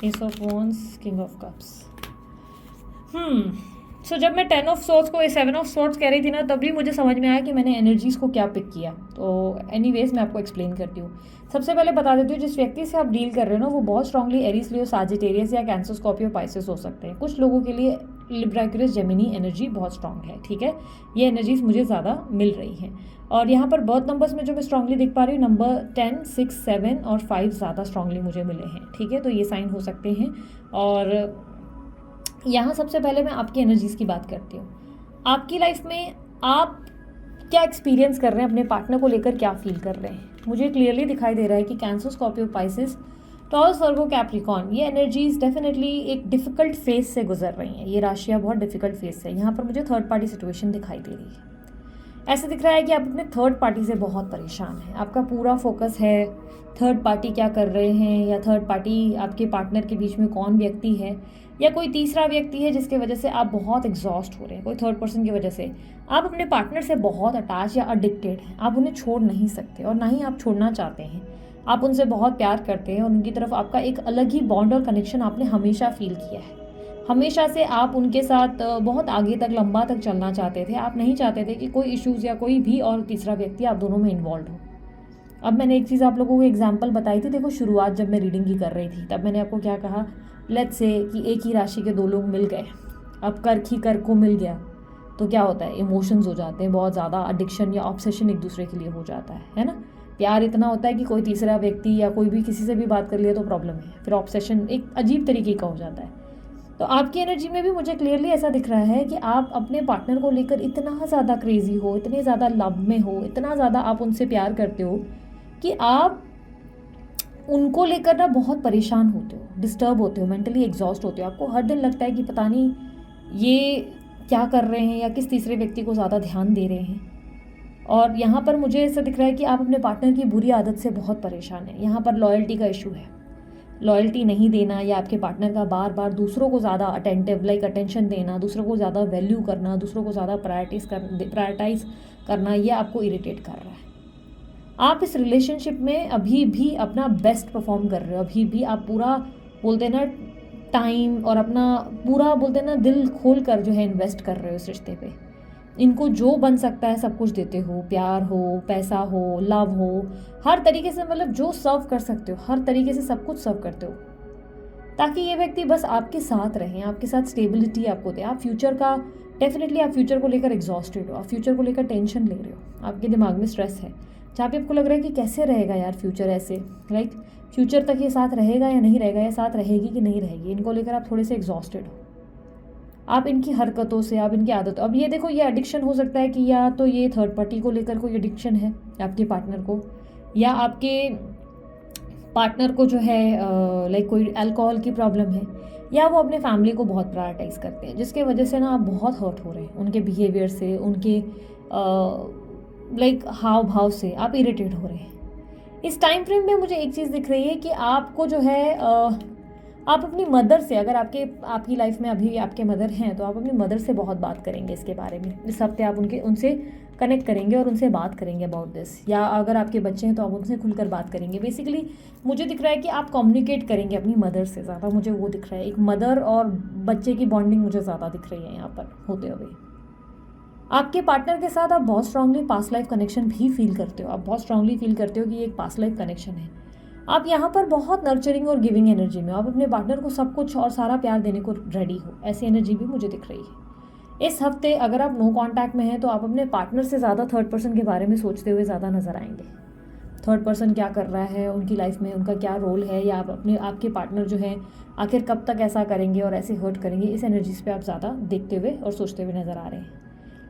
Ace of wands, king of cups. So जब मैं 10 ऑफ सोर्ट्स को 7 ऑफ सोर्ट्स कह रही थी ना, तभी मुझे समझ में आया कि मैंने एनर्जीज़ को क्या पिक किया। तो एनीवेज मैं आपको एक्सप्लेन करती हूँ। सबसे पहले बता देती हूँ, जिस व्यक्ति से आप डील कर रहे हो ना, वो बहुत स्ट्रांगली एरीज, लियो, सजिटेरियस या कैंसर, स्कॉर्पियो, पाइसेस हो सकते हैं। कुछ लोगों के लिए लिब्रा, एक्वेरियस, जेमिनी एनर्जी बहुत स्ट्रांग है, ठीक है। ये एनर्जीज मुझे ज़्यादा मिल रही हैं। और यहाँ पर बर्थ नंबर्स में जो मैं स्ट्रांगली दिख पा रही हूँ, नंबर 10, 6, 7 और 5 ज़्यादा स्ट्रांगली मुझे मिले हैं, ठीक है। तो ये साइन हो सकते हैं। और यहाँ सबसे पहले मैं आपकी एनर्जीज़ की बात करती हूँ। आपकी लाइफ में आप क्या एक्सपीरियंस कर रहे हैं, अपने पार्टनर को लेकर क्या फील कर रहे हैं। मुझे क्लियरली दिखाई दे रहा है कि कैंसर, स्कॉर्पियो, पाइसेस, टॉरस, वर्गो, कैप्रिकॉर्न, ये एनर्जीज डेफिनेटली एक डिफिकल्ट फेज से गुजर रही हैं। ये राशियाँ बहुत डिफिकल्ट फेज से, यहाँ पर मुझे थर्ड पार्टी सिचुएशन दिखाई दे रही है। ऐसे दिख रहा है कि आप अपने थर्ड पार्टी से बहुत परेशान हैं। आपका पूरा फोकस है थर्ड पार्टी क्या कर रहे हैं, या थर्ड पार्टी आपके पार्टनर के बीच में कौन व्यक्ति है, या कोई तीसरा व्यक्ति है जिसके वजह से आप बहुत एग्जॉस्ट हो रहे हैं। कोई थर्ड पर्सन की वजह से आप अपने पार्टनर से बहुत अटैच या एडिक्टेड हैं। आप उन्हें छोड़ नहीं सकते और ना ही आप छोड़ना चाहते हैं। आप उनसे बहुत प्यार करते हैं और उनकी तरफ आपका एक अलग ही बॉन्ड और कनेक्शन आपने हमेशा फील किया है। हमेशा से आप उनके साथ बहुत आगे तक, लंबा तक चलना चाहते थे। आप नहीं चाहते थे कि कोई इश्यूज़ या कोई भी और तीसरा व्यक्ति आप दोनों में इन्वॉल्व हो। अब मैंने एक चीज़ आप लोगों को एग्जांपल बताई थी। देखो, शुरुआत जब मैं रीडिंग की कर रही थी तब मैंने आपको क्या कहा, लेट्स से कि एक ही राशि के दो लोग मिल गए। अब कर्क ही कर्क को मिल गया तो क्या होता है, इमोशंस हो जाते हैं बहुत ज़्यादा, एडिक्शन या ऑब्सेशन एक दूसरे के लिए हो जाता है ना। प्यार इतना होता है कि कोई तीसरा व्यक्ति या कोई भी किसी से भी बात कर लिया तो प्रॉब्लम है, फिर ऑब्सेशन एक अजीब तरीके का हो जाता है। तो आपकी एनर्जी में भी मुझे क्लियरली ऐसा दिख रहा है कि आप अपने पार्टनर को लेकर इतना ज़्यादा क्रेजी हो, इतने ज़्यादा लव में हो, इतना ज़्यादा आप उनसे प्यार करते हो कि आप उनको लेकर ना बहुत परेशान होते हो, डिस्टर्ब होते हो, मेंटली एग्जॉस्ट होते हो। आपको हर दिन लगता है कि पता नहीं ये क्या कर रहे हैं या किस तीसरे व्यक्ति को ज़्यादा ध्यान दे रहे हैं। और यहाँ पर मुझे ऐसा दिख रहा है कि आप अपने पार्टनर की बुरी आदत से बहुत परेशान हैं। यहाँ पर लॉयल्टी का इशू है, लॉयल्टी नहीं देना, या आपके पार्टनर का बार बार दूसरों को ज़्यादा अटेंटिव अटेंशन देना, दूसरों को ज़्यादा वैल्यू करना, दूसरों को ज़्यादा प्रायोरिटाइज करना, ये आपको इरिटेट कर रहा है। आप इस रिलेशनशिप में अभी भी अपना बेस्ट परफॉर्म कर रहे हो, अभी भी आप पूरा बोलते ना टाइम और अपना पूरा बोलते ना दिल खोल कर जो है इन्वेस्ट कर रहे हो इस रिश्ते पे। इनको जो बन सकता है सब कुछ देते हो, प्यार हो, पैसा हो, लव हो, हर तरीके से, मतलब जो सर्व कर सकते हो हर तरीके से सब कुछ सर्व करते हो, ताकि ये व्यक्ति बस आपके साथ रहें, आपके साथ स्टेबिलिटी आपको दे। आप फ्यूचर का डेफिनेटली आप फ्यूचर को लेकर एग्जॉस्टेड हो, आप फ्यूचर को लेकर टेंशन ले रहे हो, आपके दिमाग में स्ट्रेस है, जहाँ पे आपको लग रहा है कि कैसे रहेगा यार फ्यूचर ऐसे, फ्यूचर तक ये साथ रहेगा या नहीं रहेगा, या साथ रहेगी कि नहीं रहेगी, इनको लेकर आप थोड़े से एग्जॉस्टेड हो। आप इनकी हरकतों से, आप इनकी आदतों, अब ये देखो, ये एडिक्शन हो सकता है कि या तो ये थर्ड पार्टी को लेकर कोई एडिक्शन है आपके पार्टनर को, या आपके पार्टनर को जो है कोई अल्कोहल की प्रॉब्लम है, या वो अपने फैमिली को बहुत प्रायोरिटाइज करते हैं, जिसके वजह से ना आप बहुत हर्ट हो रहे हैं उनके बिहेवियर से, उनके हाव भाव से आप इरिटेट हो रहे हैं। इस टाइम फ्रेम में मुझे एक चीज़ दिख रही है कि आपको जो है आप अपनी मदर से, अगर आपकी लाइफ में अभी आपके मदर हैं तो आप अपनी मदर से बहुत बात करेंगे इसके बारे में। इस हफ्ते आप उनसे कनेक्ट करेंगे और उनसे बात करेंगे अबाउट दिस, या अगर आपके बच्चे हैं तो आप उनसे खुलकर बात करेंगे। बेसिकली मुझे दिख रहा है कि आप कम्युनिकेट करेंगे अपनी मदर से ज़्यादा, मुझे वो दिख रहा है। एक मदर और बच्चे की बॉन्डिंग मुझे ज़्यादा दिख रही है यहाँ पर होते हुए। आपके पार्टनर के साथ आप बहुत स्ट्रांगली पास्ट लाइफ कनेक्शन भी फील करते हो, आप बहुत स्ट्रांगली फील करते हो कि ये एक पास्ट लाइफ कनेक्शन है। आप यहाँ पर बहुत नर्चरिंग और गिविंग एनर्जी में, आप अपने पार्टनर को सब कुछ और सारा प्यार देने को रेडी हो, ऐसी एनर्जी भी मुझे दिख रही है। इस हफ्ते अगर आप नो कांटेक्ट में हैं तो आप अपने पार्टनर से ज़्यादा थर्ड पर्सन के बारे में सोचते हुए ज़्यादा नजर आएंगे। थर्ड पर्सन क्या कर रहा है उनकी लाइफ में, उनका क्या रोल है, या आप आपके पार्टनर जो है आखिर कब तक ऐसा करेंगे और ऐसे हर्ट करेंगे, इस एनर्जीज पे आप ज़्यादा देखते हुए और सोचते हुए नज़र आ रहे हैं।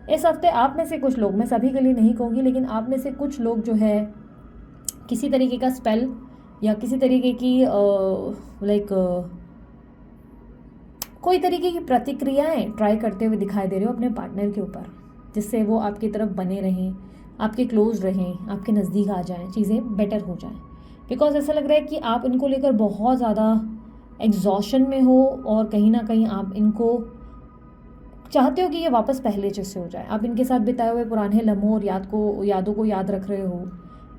इस हफ्ते आप में से कुछ लोग, मैं सभी के लिए नहीं कहूँगी, लेकिन आप में से कुछ लोग जो है किसी तरीके का स्पेल या किसी तरीके की कोई तरीके की प्रतिक्रियाएं ट्राई करते हुए दिखाई दे रहे हो अपने पार्टनर के ऊपर, जिससे वो आपकी तरफ बने रहें, आपके क्लोज रहें, आपके नज़दीक आ जाएं, चीज़ें बेटर हो जाएं। बिकॉज ऐसा लग रहा है कि आप इनको लेकर बहुत ज़्यादा एग्जॉशन में हो और कहीं ना कहीं आप इनको चाहते हो कि ये वापस पहले जैसे हो जाए। आप इनके साथ बिताए हुए पुराने लम्हों और यादों को याद रख रहे हो।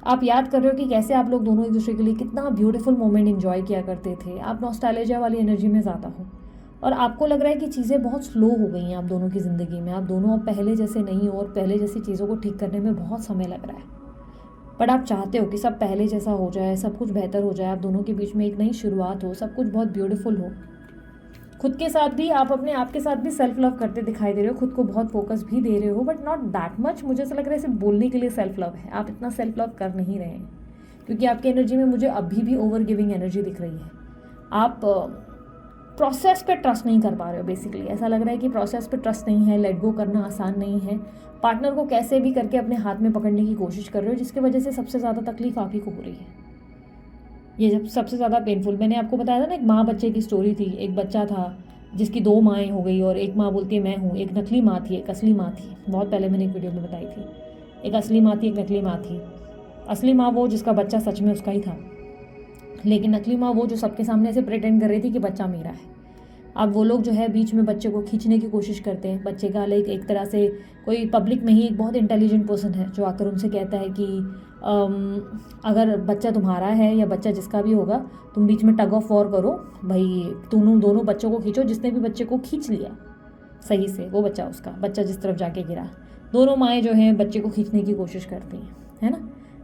आप याद कर रहे हो कि कैसे आप लोग दोनों एक दूसरे के लिए कितना ब्यूटीफुल मोमेंट एंजॉय किया करते थे। आप नॉस्टैल्जिया वाली एनर्जी में ज़्यादा हो और आपको लग रहा है कि चीज़ें बहुत स्लो हो गई हैं आप दोनों की ज़िंदगी में। आप दोनों अब पहले जैसे नहीं हो और पहले जैसी चीज़ों को ठीक करने में बहुत समय लग रहा है। बट आप चाहते हो कि सब पहले जैसा हो जाए, सब कुछ बेहतर हो जाए, आप दोनों के बीच में एक नई शुरुआत हो, सब कुछ बहुत ब्यूटीफुल हो। खुद के साथ भी आप अपने आप के साथ भी सेल्फ लव करते दिखाई दे रहे हो, खुद को बहुत फोकस भी दे रहे हो, बट नॉट दैट मच। मुझे ऐसा लग रहा है सिर्फ बोलने के लिए सेल्फ लव है, आप इतना सेल्फ लव कर नहीं रहे हैं, क्योंकि आपकी एनर्जी में मुझे अभी भी ओवर गिविंग एनर्जी दिख रही है। आप प्रोसेस पे ट्रस्ट नहीं कर पा रहे हो। बेसिकली ऐसा लग रहा है कि प्रोसेस पे ट्रस्ट नहीं है, लेट गो करना आसान नहीं है, पार्टनर को कैसे भी करके अपने हाथ में पकड़ने की कोशिश कर रहे हो, जिसकी वजह से सबसे ज़्यादा तकलीफ आप ही को हो रही है। ये जब सबसे ज़्यादा पेनफुल, मैंने आपको बताया था ना, एक माँ बच्चे की स्टोरी थी। एक बच्चा था जिसकी 2 माएँ हो गई और एक माँ बोलती है मैं हूँ, एक नकली माँ थी, एक असली माँ थी। बहुत पहले मैंने एक वीडियो में बताई थी, एक असली माँ थी, एक नकली माँ थी। असली माँ वो जिसका बच्चा सच में उसका ही था, लेकिन नकली माँ वो जो सबके सामने से प्रिटेंड कर रही थी कि बच्चा मेरा है। अब वो लोग जो है बीच में बच्चे को खींचने की कोशिश करते हैं। बच्चे का लाइक एक तरह से कोई पब्लिक में ही एक बहुत इंटेलिजेंट पर्सन है जो आकर उनसे कहता है कि अगर बच्चा तुम्हारा है या बच्चा जिसका भी होगा, तुम बीच में टग ऑफ वॉर करो भाई, दोनों बच्चों को खींचो। जिसने भी बच्चे को खींच लिया सही से, वो बच्चा उसका, बच्चा जिस तरफ जाके गिरा। दोनों माएँ जो हैं बच्चे को खींचने की कोशिश करती हैं, है ना।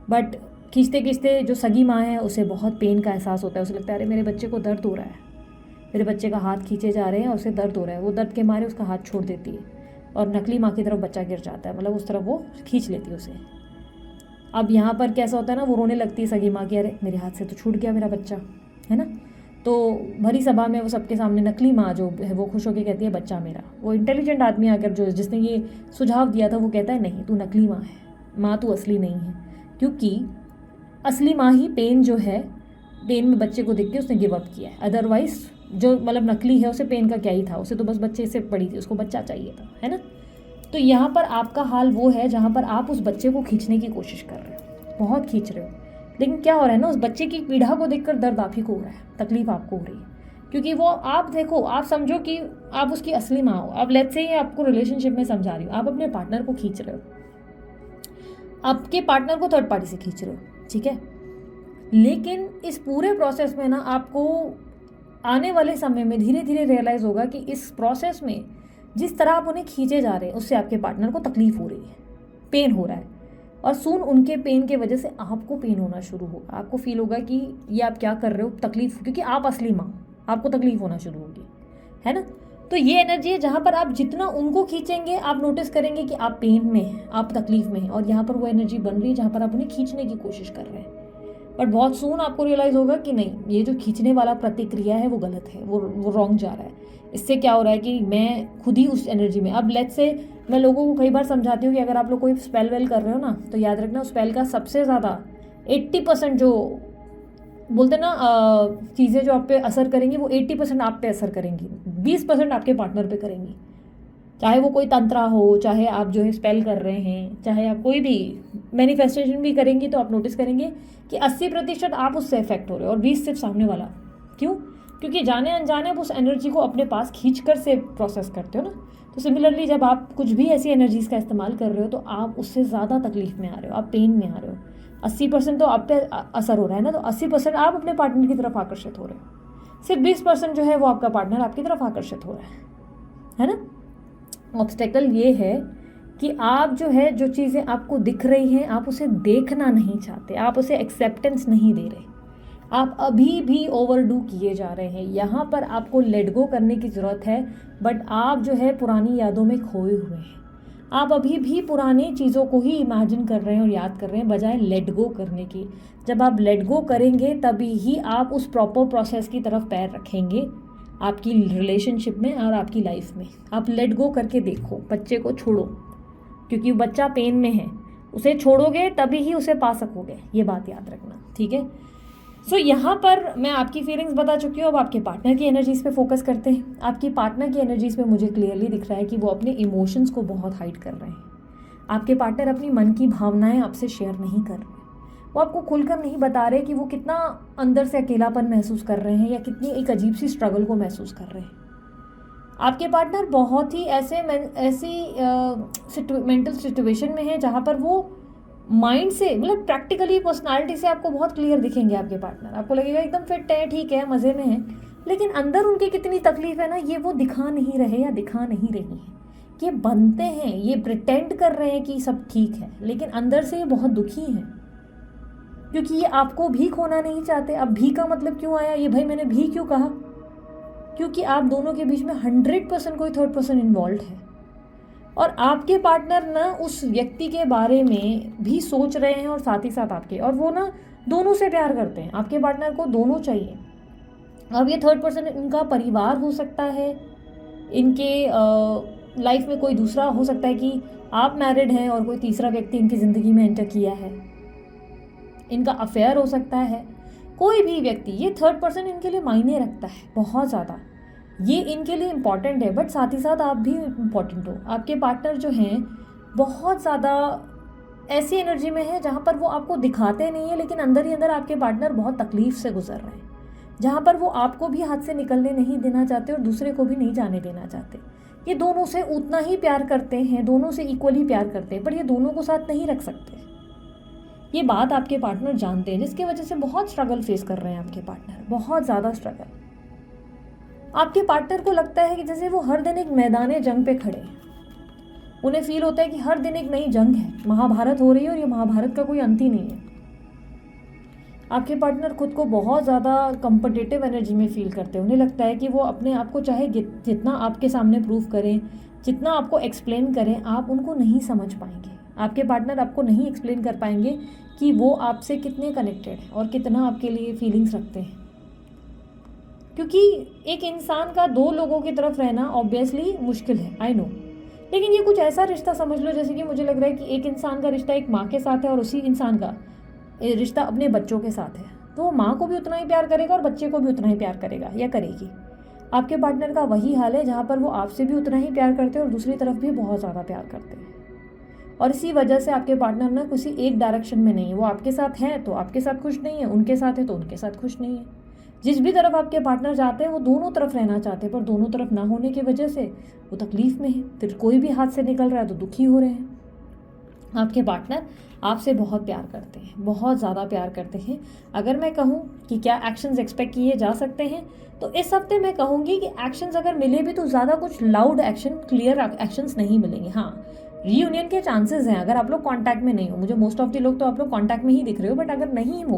बट खींचते खींचते जो सगी माँ है उसे बहुत पेन का एहसास होता है। उसे लगता है अरे मेरे बच्चे को दर्द हो रहा है, मेरे बच्चे का हाथ खींचे जा रहे हैं और उसे दर्द हो रहा है। वो दर्द के मारे उसका हाथ छोड़ देती है और नकली माँ की तरफ बच्चा गिर जाता है, मतलब उस तरफ वो खींच लेती है उसे। अब यहाँ पर कैसा होता है ना, वो रोने लगती है सगी माँ की, अरे मेरे हाथ से तो छूट गया मेरा बच्चा, है ना। तो भरी सभा में वो सबके सामने नकली माँ जो है वो खुश होकर कहती है बच्चा मेरा। वो इंटेलिजेंट आदमी आकर जो जिसने ये सुझाव दिया था वो कहता है नहीं, तू नकली माँ है, माँ तू असली नहीं है। क्योंकि असली माँ ही पेन जो है, पेन में बच्चे को देख के उसने गिव अप किया है। अदरवाइज जो मतलब नकली है उसे पेन का क्या ही था, उसे तो बस बच्चे से पड़ी थी, उसको बच्चा चाहिए था, है ना। तो यहाँ पर आपका हाल वो है जहाँ पर आप उस बच्चे को खींचने की कोशिश कर रहे हो, बहुत खींच रहे हो, लेकिन क्या हो रहा है ना, उस बच्चे की पीड़ा को देखकर दर्द आप ही को हो रहा है, तकलीफ आपको हो रही है। क्योंकि वो आप देखो, आप समझो कि आप उसकी असली माँ हो। अब लेट्स से आपको रिलेशनशिप में समझा रही हो, आप अपने पार्टनर को खींच रहे हो, आपके पार्टनर को थर्ड पार्टी से खींच रहे हो, ठीक है। लेकिन इस पूरे प्रोसेस में ना आपको आने वाले समय में धीरे धीरे रियलाइज़ होगा कि इस प्रोसेस में जिस तरह आप उन्हें खींचे जा रहे हैं उससे आपके पार्टनर को तकलीफ हो रही है, पेन हो रहा है। और सून उनके पेन के वजह से आपको पेन होना शुरू होगा। आपको फील होगा कि ये आप क्या कर रहे हो, तकलीफ, क्योंकि आप असली माँ, आपको तकलीफ होना शुरू होगी, है ना। तो ये एनर्जी है जहाँ पर आप जितना उनको खींचेंगे आप नोटिस करेंगे कि आप पेन में हैं, आप तकलीफ में हैं। और यहाँ पर वो एनर्जी बन रही है जहाँ पर आप उन्हें खींचने की कोशिश कर रहे हैं। बट बहुत सून आपको रियलाइज़ होगा कि नहीं, ये जो खींचने वाला प्रतिक्रिया है वो गलत है, वो रॉन्ग जा रहा है। इससे क्या हो रहा है कि मैं खुद ही उस एनर्जी में, अब लेट्स से मैं लोगों को कई बार समझाती हूँ कि अगर आप लोग कोई स्पेल वेल कर रहे हो ना, तो याद रखना उस स्पेल का सबसे ज़्यादा 80% जो बोलते ना चीज़ें जो आप पे असर करेंगी वो 80% आप पे असर करेंगी, 20% आपके पार्टनर पे करेंगी। चाहे वो कोई तंत्रा हो, चाहे आप जो है स्पेल कर रहे हैं, चाहे आप कोई भी मैनिफेस्टेशन भी करेंगी, तो आप नोटिस करेंगे कि 80% आप उससे इफेक्ट हो रहे हो और 20 सिर्फ सामने वाला। क्यों? क्योंकि जाने अनजाने आप उस एनर्जी को अपने पास खींच कर से प्रोसेस करते हो ना। तो सिमिलरली जब आप कुछ भी ऐसी एनर्जीज़ का इस्तेमाल कर रहे हो तो आप उससे ज़्यादा तकलीफ में आ रहे हो, आप पेन में आ रहे हो। 80% तो आप पे असर हो रहा है ना, तो 80% आप अपने पार्टनर की तरफ आकर्षित हो रहे हो, सिर्फ 20% जो है वो आपका पार्टनर आपकी तरफ आकर्षित हो रहा है ना। ऑब्स्टेकल ये है कि आप जो है, जो चीज़ें आपको दिख रही हैं आप उसे देखना नहीं चाहते, आप उसे एक्सेप्टेंस नहीं दे रहे, आप अभी भी ओवरडू किए जा रहे हैं। यहाँ पर आपको लेट गो करने की ज़रूरत है, बट आप जो है पुरानी यादों में खोए हुए हैं। आप अभी भी पुरानी चीज़ों को ही इमेजिन कर रहे हैं और याद कर रहे हैं, बजाय लेट गो करने की। जब आप लेट गो करेंगे तभी ही आप उस प्रॉपर प्रोसेस की तरफ पैर रखेंगे आपकी रिलेशनशिप में और आपकी लाइफ में। आप लेट गो करके देखो, बच्चे को छोड़ो, क्योंकि बच्चा पेन में है, उसे छोड़ोगे तभी ही उसे पा सकोगे, ये बात याद रखना, ठीक है। सो यहाँ पर मैं आपकी फीलिंग्स बता चुकी हूँ। अब आपके पार्टनर की एनर्जीज़ पे फोकस करते हैं। आपकी पार्टनर की एनर्जीज़ पे मुझे क्लियरली दिख रहा है कि वो अपने इमोशंस को बहुत हाइड कर रहे हैं। आपके पार्टनर अपनी मन की भावनाएं आपसे शेयर नहीं कर रहे, वो आपको खुलकर नहीं बता रहे कि वो कितना अंदर से अकेलापन महसूस कर रहे हैं या कितनी एक अजीब सी स्ट्रगल को महसूस कर रहे हैं। आपके पार्टनर बहुत ही ऐसी मेंटल सिचुएशन में है जहाँ पर वो माइंड से, मतलब प्रैक्टिकली पर्सनालिटी से आपको बहुत क्लियर दिखेंगे। आपके पार्टनर आपको लगेगा एकदम फिट है, ठीक है, मज़े में है, लेकिन अंदर उनकी कितनी तकलीफ है ना, ये वो दिखा नहीं रहे या दिखा नहीं रही है। ये बनते हैं, ये प्रिटेंड कर रहे हैं कि सब ठीक है, लेकिन अंदर से ये बहुत दुखी हैं, क्योंकि ये आपको भी खोना नहीं चाहते। अब भी का मतलब क्यों आया ये, भाई मैंने भी क्यों कहा? क्योंकि आप दोनों के बीच में 100% कोई थर्ड पर्सन इन्वॉल्व है, और आपके पार्टनर ना उस व्यक्ति के बारे में भी सोच रहे हैं और साथ ही साथ आपके, और वो ना दोनों से प्यार करते हैं। आपके पार्टनर को दोनों चाहिए, अब ये थर्ड पर्सन इनका परिवार हो सकता है, इनके लाइफ में कोई दूसरा हो सकता है कि आप मैरिड हैं और कोई तीसरा व्यक्ति इनकी ज़िंदगी में एंटर किया है, इनका अफेयर हो सकता है, कोई भी व्यक्ति। ये थर्ड पर्सन इनके लिए मायने रखता है बहुत ज़्यादा, ये इनके लिए इम्पॉर्टेंट है, बट साथ ही साथ आप भी इम्पॉर्टेंट हो। आपके पार्टनर जो हैं बहुत ज़्यादा ऐसी एनर्जी में है जहाँ पर वो आपको दिखाते नहीं है, लेकिन अंदर ही अंदर आपके पार्टनर बहुत तकलीफ से गुजर रहे हैं, जहाँ पर वो आपको भी हाथ से निकलने नहीं देना चाहते और दूसरे को भी नहीं जाने देना चाहते। ये दोनों से उतना ही प्यार करते हैं, दोनों से इक्वली प्यार करते हैं, पर ये दोनों को साथ नहीं रख सकते। ये बात आपके पार्टनर जानते हैं, जिसकी वजह से बहुत स्ट्रगल फेस कर रहे हैं आपके पार्टनर, बहुत ज़्यादा स्ट्रगल। आपके पार्टनर को लगता है कि जैसे वो हर दिन एक मैदान जंग पे खड़े हैं, उन्हें फील होता है कि हर दिन एक नई जंग है, महाभारत हो रही है और ये महाभारत का कोई अंत ही नहीं है। आपके पार्टनर खुद को बहुत ज़्यादा कम्पिटिटिव एनर्जी में फील करते हैं, उन्हें लगता है कि वो अपने आप को चाहे जितना आपके सामने प्रूव करें, जितना आपको एक्सप्लेन करें, आप उनको नहीं समझ पाएंगे। आपके पार्टनर आपको नहीं एक्सप्लेन कर पाएंगे कि वो आपसे कितने कनेक्टेड हैं और कितना आपके लिए फीलिंग्स रखते हैं, क्योंकि एक इंसान का दो लोगों की तरफ रहना ऑब्वियसली मुश्किल है, आई नो, लेकिन ये कुछ ऐसा रिश्ता समझ लो जैसे कि मुझे लग रहा है कि एक इंसान का रिश्ता एक माँ के साथ है और उसी इंसान का रिश्ता अपने बच्चों के साथ है, तो वो माँ को भी उतना ही प्यार करेगा और बच्चे को भी उतना ही प्यार करेगा या करेगी। आपके पार्टनर का वही हाल है, जहाँ पर वो आपसे भी उतना ही प्यार करते हैं और दूसरी तरफ भी बहुत ज़्यादा प्यार करते हैं, और इसी वजह से आपके पार्टनर ना किसी एक डायरेक्शन में नहीं है। वो आपके साथ हैं तो आपके साथ खुश नहीं है, उनके साथ है तो उनके साथ खुश नहीं है। जिस भी तरफ आपके पार्टनर जाते हैं वो दोनों तरफ रहना चाहते हैं, पर दोनों तरफ ना होने की वजह से वो तकलीफ़ में है। फिर कोई भी हाथ से निकल रहा है तो दुखी हो रहे हैं। आपके पार्टनर आपसे बहुत प्यार करते हैं, बहुत ज़्यादा प्यार करते हैं। अगर मैं कहूँ कि क्या एक्शंस एक्सपेक्ट किए जा सकते हैं, तो इस हफ्ते मैं कहूँगी कि एक्शंस अगर मिले भी तो ज़्यादा कुछ लाउड एक्शन, क्लियर एक्शंस नहीं मिलेंगे। हाँ, रीयूनियन के चांसेस हैं अगर आप लोग कांटेक्ट में नहीं हो। मुझे मोस्ट ऑफ द लोग तो आप लोग कांटेक्ट में ही दिख रहे हो, बट अगर नहीं हो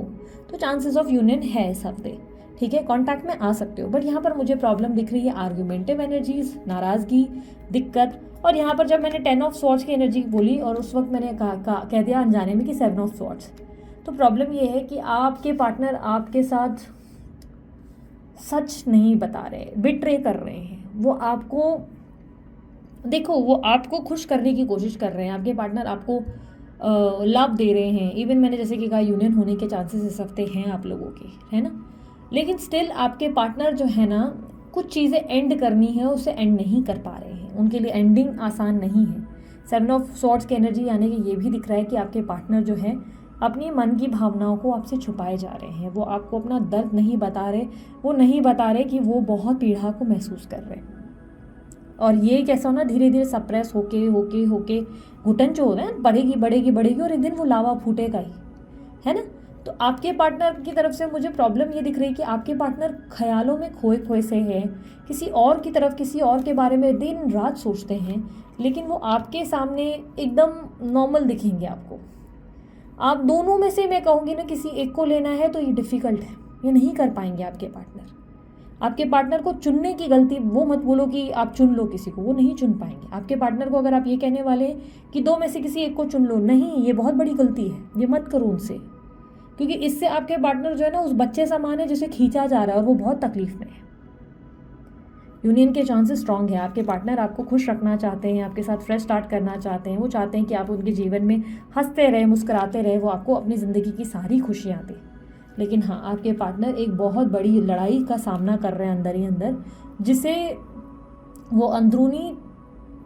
तो चांसेस ऑफ यूनियन है इस हफ्ते, ठीक है, कांटेक्ट में आ सकते हो। बट यहाँ पर मुझे प्रॉब्लम दिख रही है आर्ग्यूमेंटिव एनर्जीज, नाराज़गी, दिक्कत। और यहाँ पर जब मैंने 10 ऑफ स्वॉर्ड्स की एनर्जी बोली और उस वक्त मैंने कह दिया अनजाने में कि 7 ऑफ स्वॉर्ड्स, तो प्रॉब्लम ये है कि आपके पार्टनर आपके साथ सच नहीं बता रहे, बिट्रे कर रहे हैं। वो आपको देखो, वो आपको खुश करने की कोशिश कर रहे हैं। आपके पार्टनर आपको लाभ दे रहे हैं। इवन मैंने जैसे कि कहा यूनियन होने के चांसेस इस हफ्ते हैं आप लोगों के, है ना, लेकिन स्टिल आपके पार्टनर जो है ना, कुछ चीज़ें एंड करनी है, उसे एंड नहीं कर पा रहे हैं। उनके लिए एंडिंग आसान नहीं है। 7 ऑफ स्वॉर्ड्स की एनर्जी यानी कि ये भी दिख रहा है कि आपके पार्टनर जो है अपनी मन की भावनाओं को आपसे छुपाए जा रहे हैं। वो आपको अपना दर्द नहीं बता रहे, वो नहीं बता रहे कि वो बहुत पीड़ा को महसूस कर रहे हैं। और ये कैसा होना, धीरे धीरे सप्रेस होके घुटन जो होता है बढ़ेगी और एक दिन वो लावा फूटेगा ही, है ना। तो आपके पार्टनर की तरफ से मुझे प्रॉब्लम ये दिख रही है कि आपके पार्टनर ख्यालों में खोए से हैं, किसी और की तरफ, किसी और के बारे में दिन रात सोचते हैं, लेकिन वो आपके सामने एकदम नॉर्मल दिखेंगे आपको। आप दोनों में से मैं कहूँगी ना, किसी एक को लेना है तो ये डिफ़िकल्ट है, ये नहीं कर पाएंगे आपके पार्टनर। आपके पार्टनर को चुनने की गलती, वो मत बोलो कि आप चुन लो किसी को, वो नहीं चुन पाएंगे आपके पार्टनर को। अगर आप ये कहने वाले कि दो में से किसी एक को चुन लो, नहीं, ये बहुत बड़ी गलती है, ये मत करो उनसे, क्योंकि इससे आपके पार्टनर जो है ना उस बच्चे समान है जिसे खींचा जा रहा है और वो बहुत तकलीफ में है। यूनियन के चांसेस स्ट्रांग है। आपके पार्टनर आपको खुश रखना चाहते हैं, आपके साथ फ्रेश स्टार्ट करना चाहते हैं। वो चाहते हैं कि आप उनके जीवन में हंसते रहे, मुस्कुराते रहे, वो आपको अपनी ज़िंदगी की सारी खुशियाँ दें। लेकिन हाँ, आपके पार्टनर एक बहुत बड़ी लड़ाई का सामना कर रहे हैं अंदर ही अंदर, जिसे वो अंदरूनी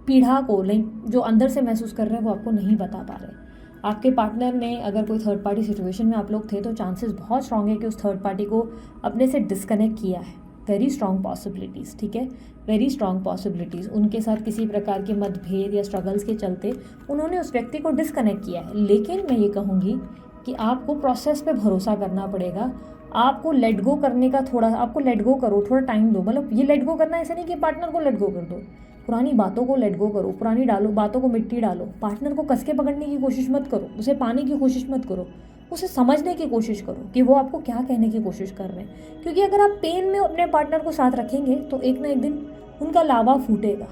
पीड़ा को जो अंदर से महसूस कर रहे हैं वो आपको नहीं बता पा रहे। आपके पार्टनर ने, अगर कोई थर्ड पार्टी सिचुएशन में आप लोग थे तो चांसेस बहुत स्ट्रांग है कि उस थर्ड पार्टी को अपने से डिस्कनेक्ट किया है। वेरी स्ट्रांग पॉसिबिलिटीज़, ठीक है, वेरी स्ट्रांग पॉसिबिलिटीज़। उनके साथ किसी प्रकार के मतभेद या स्ट्रगल्स के चलते उन्होंने उस व्यक्ति को डिस्कनेक्ट किया है। लेकिन मैं ये कहूँगी कि आपको प्रोसेस पे भरोसा करना पड़ेगा। आपको लेट गो करने का आपको लेट गो करो, थोड़ा टाइम दो। मतलब ये लेट गो करना ऐसा नहीं कि पार्टनर को लेट गो कर दो, पुरानी बातों को लेट गो करो, पुरानी बातों को मिट्टी डालो। पार्टनर को कस के पकड़ने की कोशिश मत करो, उसे पाने की कोशिश मत करो, उसे समझने की कोशिश करो कि वो आपको क्या कहने की कोशिश कर रहे हैं। क्योंकि अगर आप पेन में अपने पार्टनर को साथ रखेंगे तो एक ना एक दिन उनका लावा फूटेगा,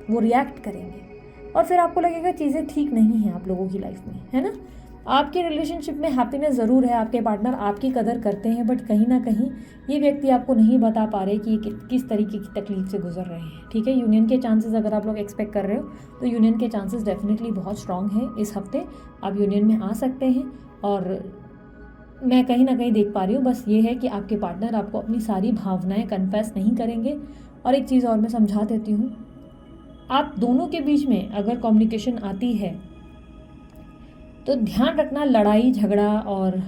वो रिएक्ट करेंगे और फिर आपको लगेगा चीज़ें ठीक नहीं हैं आप लोगों की लाइफ में, है ना। आपके रिलेशनशिप में हैप्पीनेस ज़रूर है, आपके पार्टनर आपकी कदर करते हैं, बट कहीं ना कहीं ये व्यक्ति आपको नहीं बता पा रहे कि ये किस तरीके की तकलीफ से गुजर रहे हैं। ठीक है, यूनियन के चांसेस अगर आप लोग एक्सपेक्ट कर रहे हो तो यूनियन के चांसेस डेफिनेटली बहुत स्ट्रांग हैं। इस हफ्ते आप यूनियन में आ सकते हैं और मैं कहीं ना कहीं देख पा रही हूँ बस ये है कि आपके पार्टनर आपको अपनी सारी भावनाएं कन्फेस नहीं करेंगे। और एक चीज़ और मैं समझा देती हूँ, आप दोनों के बीच में अगर कम्युनिकेशन आती है तो ध्यान रखना, लड़ाई झगड़ा और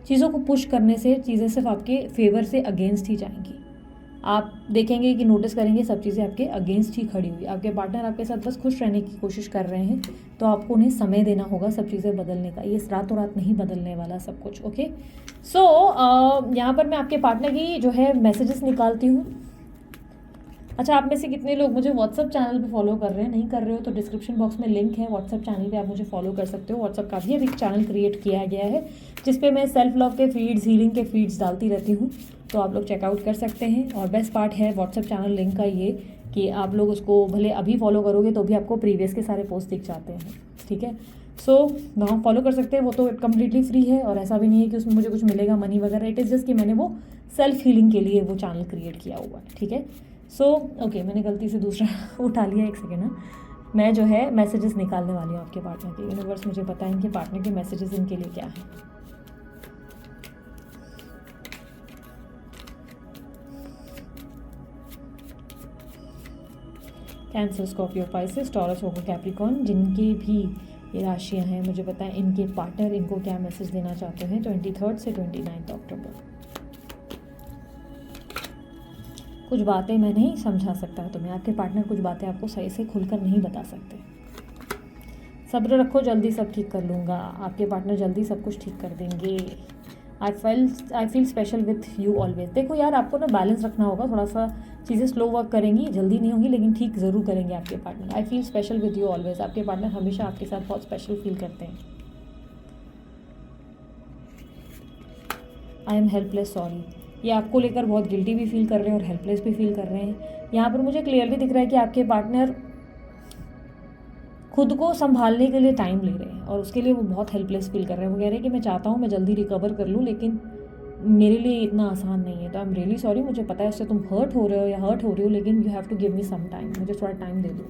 चीज़ों को पुश करने से चीज़ें सिर्फ आपके फेवर से अगेंस्ट ही जाएंगी। आप देखेंगे कि नोटिस करेंगे सब चीज़ें आपके अगेंस्ट ही खड़ी हुई। आपके पार्टनर आपके साथ बस खुश रहने की कोशिश कर रहे हैं, तो आपको उन्हें समय देना होगा सब चीज़ें बदलने का। ये रातों रात नहीं बदलने वाला सब कुछ। ओके, सो यहाँ पर मैं आपके पार्टनर की जो है मैसेजेस निकालती हूँ। अच्छा, आप में से कितने लोग मुझे व्हाट्सअप चैनल पे फॉलो कर रहे हैं? नहीं कर रहे हो तो डिस्क्रिप्शन बॉक्स में लिंक है, व्हाट्सअप चैनल पे आप मुझे फॉलो कर सकते हो। व्हाट्सअप का भी अभी चैनल क्रिएट किया गया है जिस पे मैं सेल्फ लव के फीड्स, हीलिंग के फीड्स डालती रहती हूँ, तो आप लोग चेकआउट कर सकते हैं। और बेस्ट पार्ट है व्हाट्सअप चैनल लिंक का ये कि आप लोग उसको भले अभी फॉलो करोगे तो भी आपको प्रीवियस के सारे पोस्ट दिख जाते हैं। ठीक है, सो वहाँ फॉलो कर सकते हैं, वो तो कम्प्लीटली फ्री है और ऐसा भी नहीं है कि उसमें मुझे कुछ मिलेगा मनी वगैरह। इट इज़ जस्ट कि मैंने वो सेल्फ हीलिंग के लिए वो चैनल क्रिएट किया हुआ है। ठीक है, सो ओके, मैंने गलती से दूसरा उठा लिया, एक सेकेंड ना। मैं जो है मैसेजेस निकालने वाली हूँ आपके पार्टनर के। यूनिवर्स मुझे पता है इनके पार्टनर के मैसेजेस इनके लिए क्या है। कैंसर, स्कॉर्पियो, पाइसेस, टॉरस, वर्गो, कैप्रिकॉर्न, जिनके भी ये राशियाँ हैं, मुझे पता है इनके पार्टनर इनको क्या मैसेज देना चाहते हैं 23 से 29 अक्टूबर। कुछ बातें मैं नहीं समझा सकता तुम्हें, आपके पार्टनर कुछ बातें आपको सही से खुलकर नहीं बता सकते। सब्र रखो, जल्दी सब ठीक कर लूँगा। आपके पार्टनर जल्दी सब कुछ ठीक कर देंगे। I feel special with you always. देखो यार, आपको ना बैलेंस रखना होगा, थोड़ा सा चीज़ें स्लो वर्क करेंगी, जल्दी नहीं होंगी लेकिन ठीक ज़रूर करेंगे आपके partner. I feel special with you always. आपके पार्टनर हमेशा आपके साथ बहुत स्पेशल फील करते हैं। I am helpless, sorry. ये आपको लेकर बहुत गिल्टी भी फील कर रहे हैं और हेल्पलेस भी फील कर रहे हैं। यहाँ पर मुझे क्लियरली दिख रहा है कि आपके पार्टनर खुद को संभालने के लिए टाइम ले रहे हैं और उसके लिए वो बहुत हेल्पलेस फील कर रहे हैं। वो कह रहे हैं कि मैं चाहता हूँ मैं जल्दी रिकवर कर लूँ लेकिन मेरे लिए इतना आसान नहीं है। तो आई एम रियली सॉरी, मुझे पता है उससे तुम हर्ट हो रहे हो या हर्ट हो रही हो, लेकिन you have to give me some time. मुझे थोड़ा टाइम दे दो।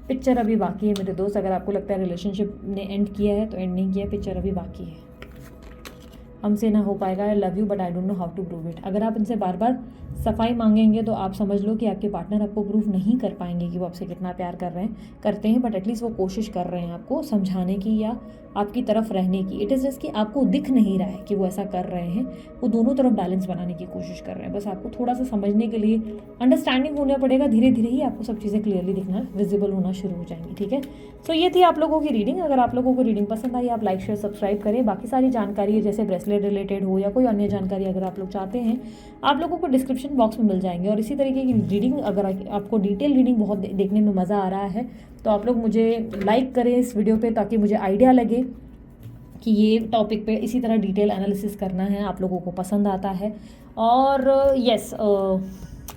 पिक्चर अभी बाकी है मेरे दोस्त। अगर आपको लगता है रिलेशनशिप ने एंड किया है तो एंड नहीं किया है, पिक्चर अभी बाकी है। हमसे ना हो पाएगा, I love you but I don't know how to prove it. अगर आप इनसे बार बार सफाई मांगेंगे तो आप समझ लो कि आपके पार्टनर आपको प्रूव नहीं कर पाएंगे कि वो आपसे कितना प्यार करते हैं, बट एटलीस्ट वो कोशिश कर रहे हैं आपको समझाने की या आपकी तरफ रहने की। इट इज़ जस्ट कि आपको दिख नहीं रहा है कि वो ऐसा कर रहे हैं, वो दोनों तरफ बैलेंस बनाने की कोशिश कर रहे हैं। बस आपको थोड़ा सा समझने के लिए अंडरस्टैंडिंग होना पड़ेगा। धीरे धीरे ही आपको सब चीज़ें क्लियरली दिखना, विजिबल होना शुरू हो जाएंगी। ठीक है, सो ये थी आप लोगों की रीडिंग। अगर आप लोगों को रीडिंग पसंद आई, आप लाइक, शेयर, सब्सक्राइब करें। बाकी सारी जानकारी जैसे ब्रेसलेट रिलेटेड हो या कोई अन्य जानकारी अगर आप लोग चाहते हैं, आप लोगों को डिस्क्रिप्शन बॉक्स में मिल जाएंगे। और इसी तरीके की रीडिंग, अगर आपको डिटेल रीडिंग बहुत देखने में मज़ा आ रहा है तो आप लोग मुझे लाइक करें इस वीडियो पे, ताकि मुझे आइडिया लगे कि ये टॉपिक पे इसी तरह डिटेल एनालिसिस करना है, आप लोगों को पसंद आता है। और यस,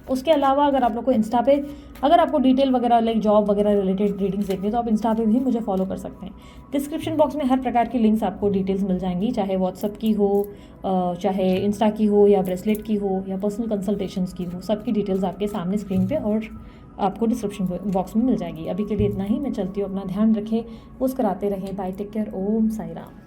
उसके अलावा अगर आप लोग को इंस्टा पे, अगर आपको डिटेल वगैरह लाइक जॉब वगैरह रिलेटेड रीडिंग्स देखनी है तो आप इंस्टा पे भी मुझे फॉलो कर सकते हैं। डिस्क्रिप्शन बॉक्स में हर प्रकार की लिंक्स आपको डिटेल्स मिल जाएंगी, चाहे व्हाट्सअप की हो, चाहे इंस्टा की हो, या ब्रेसलेट की हो, या पर्सनल कंसल्टेशंस की हो। सबकी डिटेल्स आपके सामने स्क्रीन पे और आपको डिस्क्रिप्शन बॉक्स में मिल जाएगी। अभी के लिए इतना ही, मैं चलती हूँ। अपना ध्यान रखें, मुस्कुराते रहें। Bye, take care, Om Sai Ram.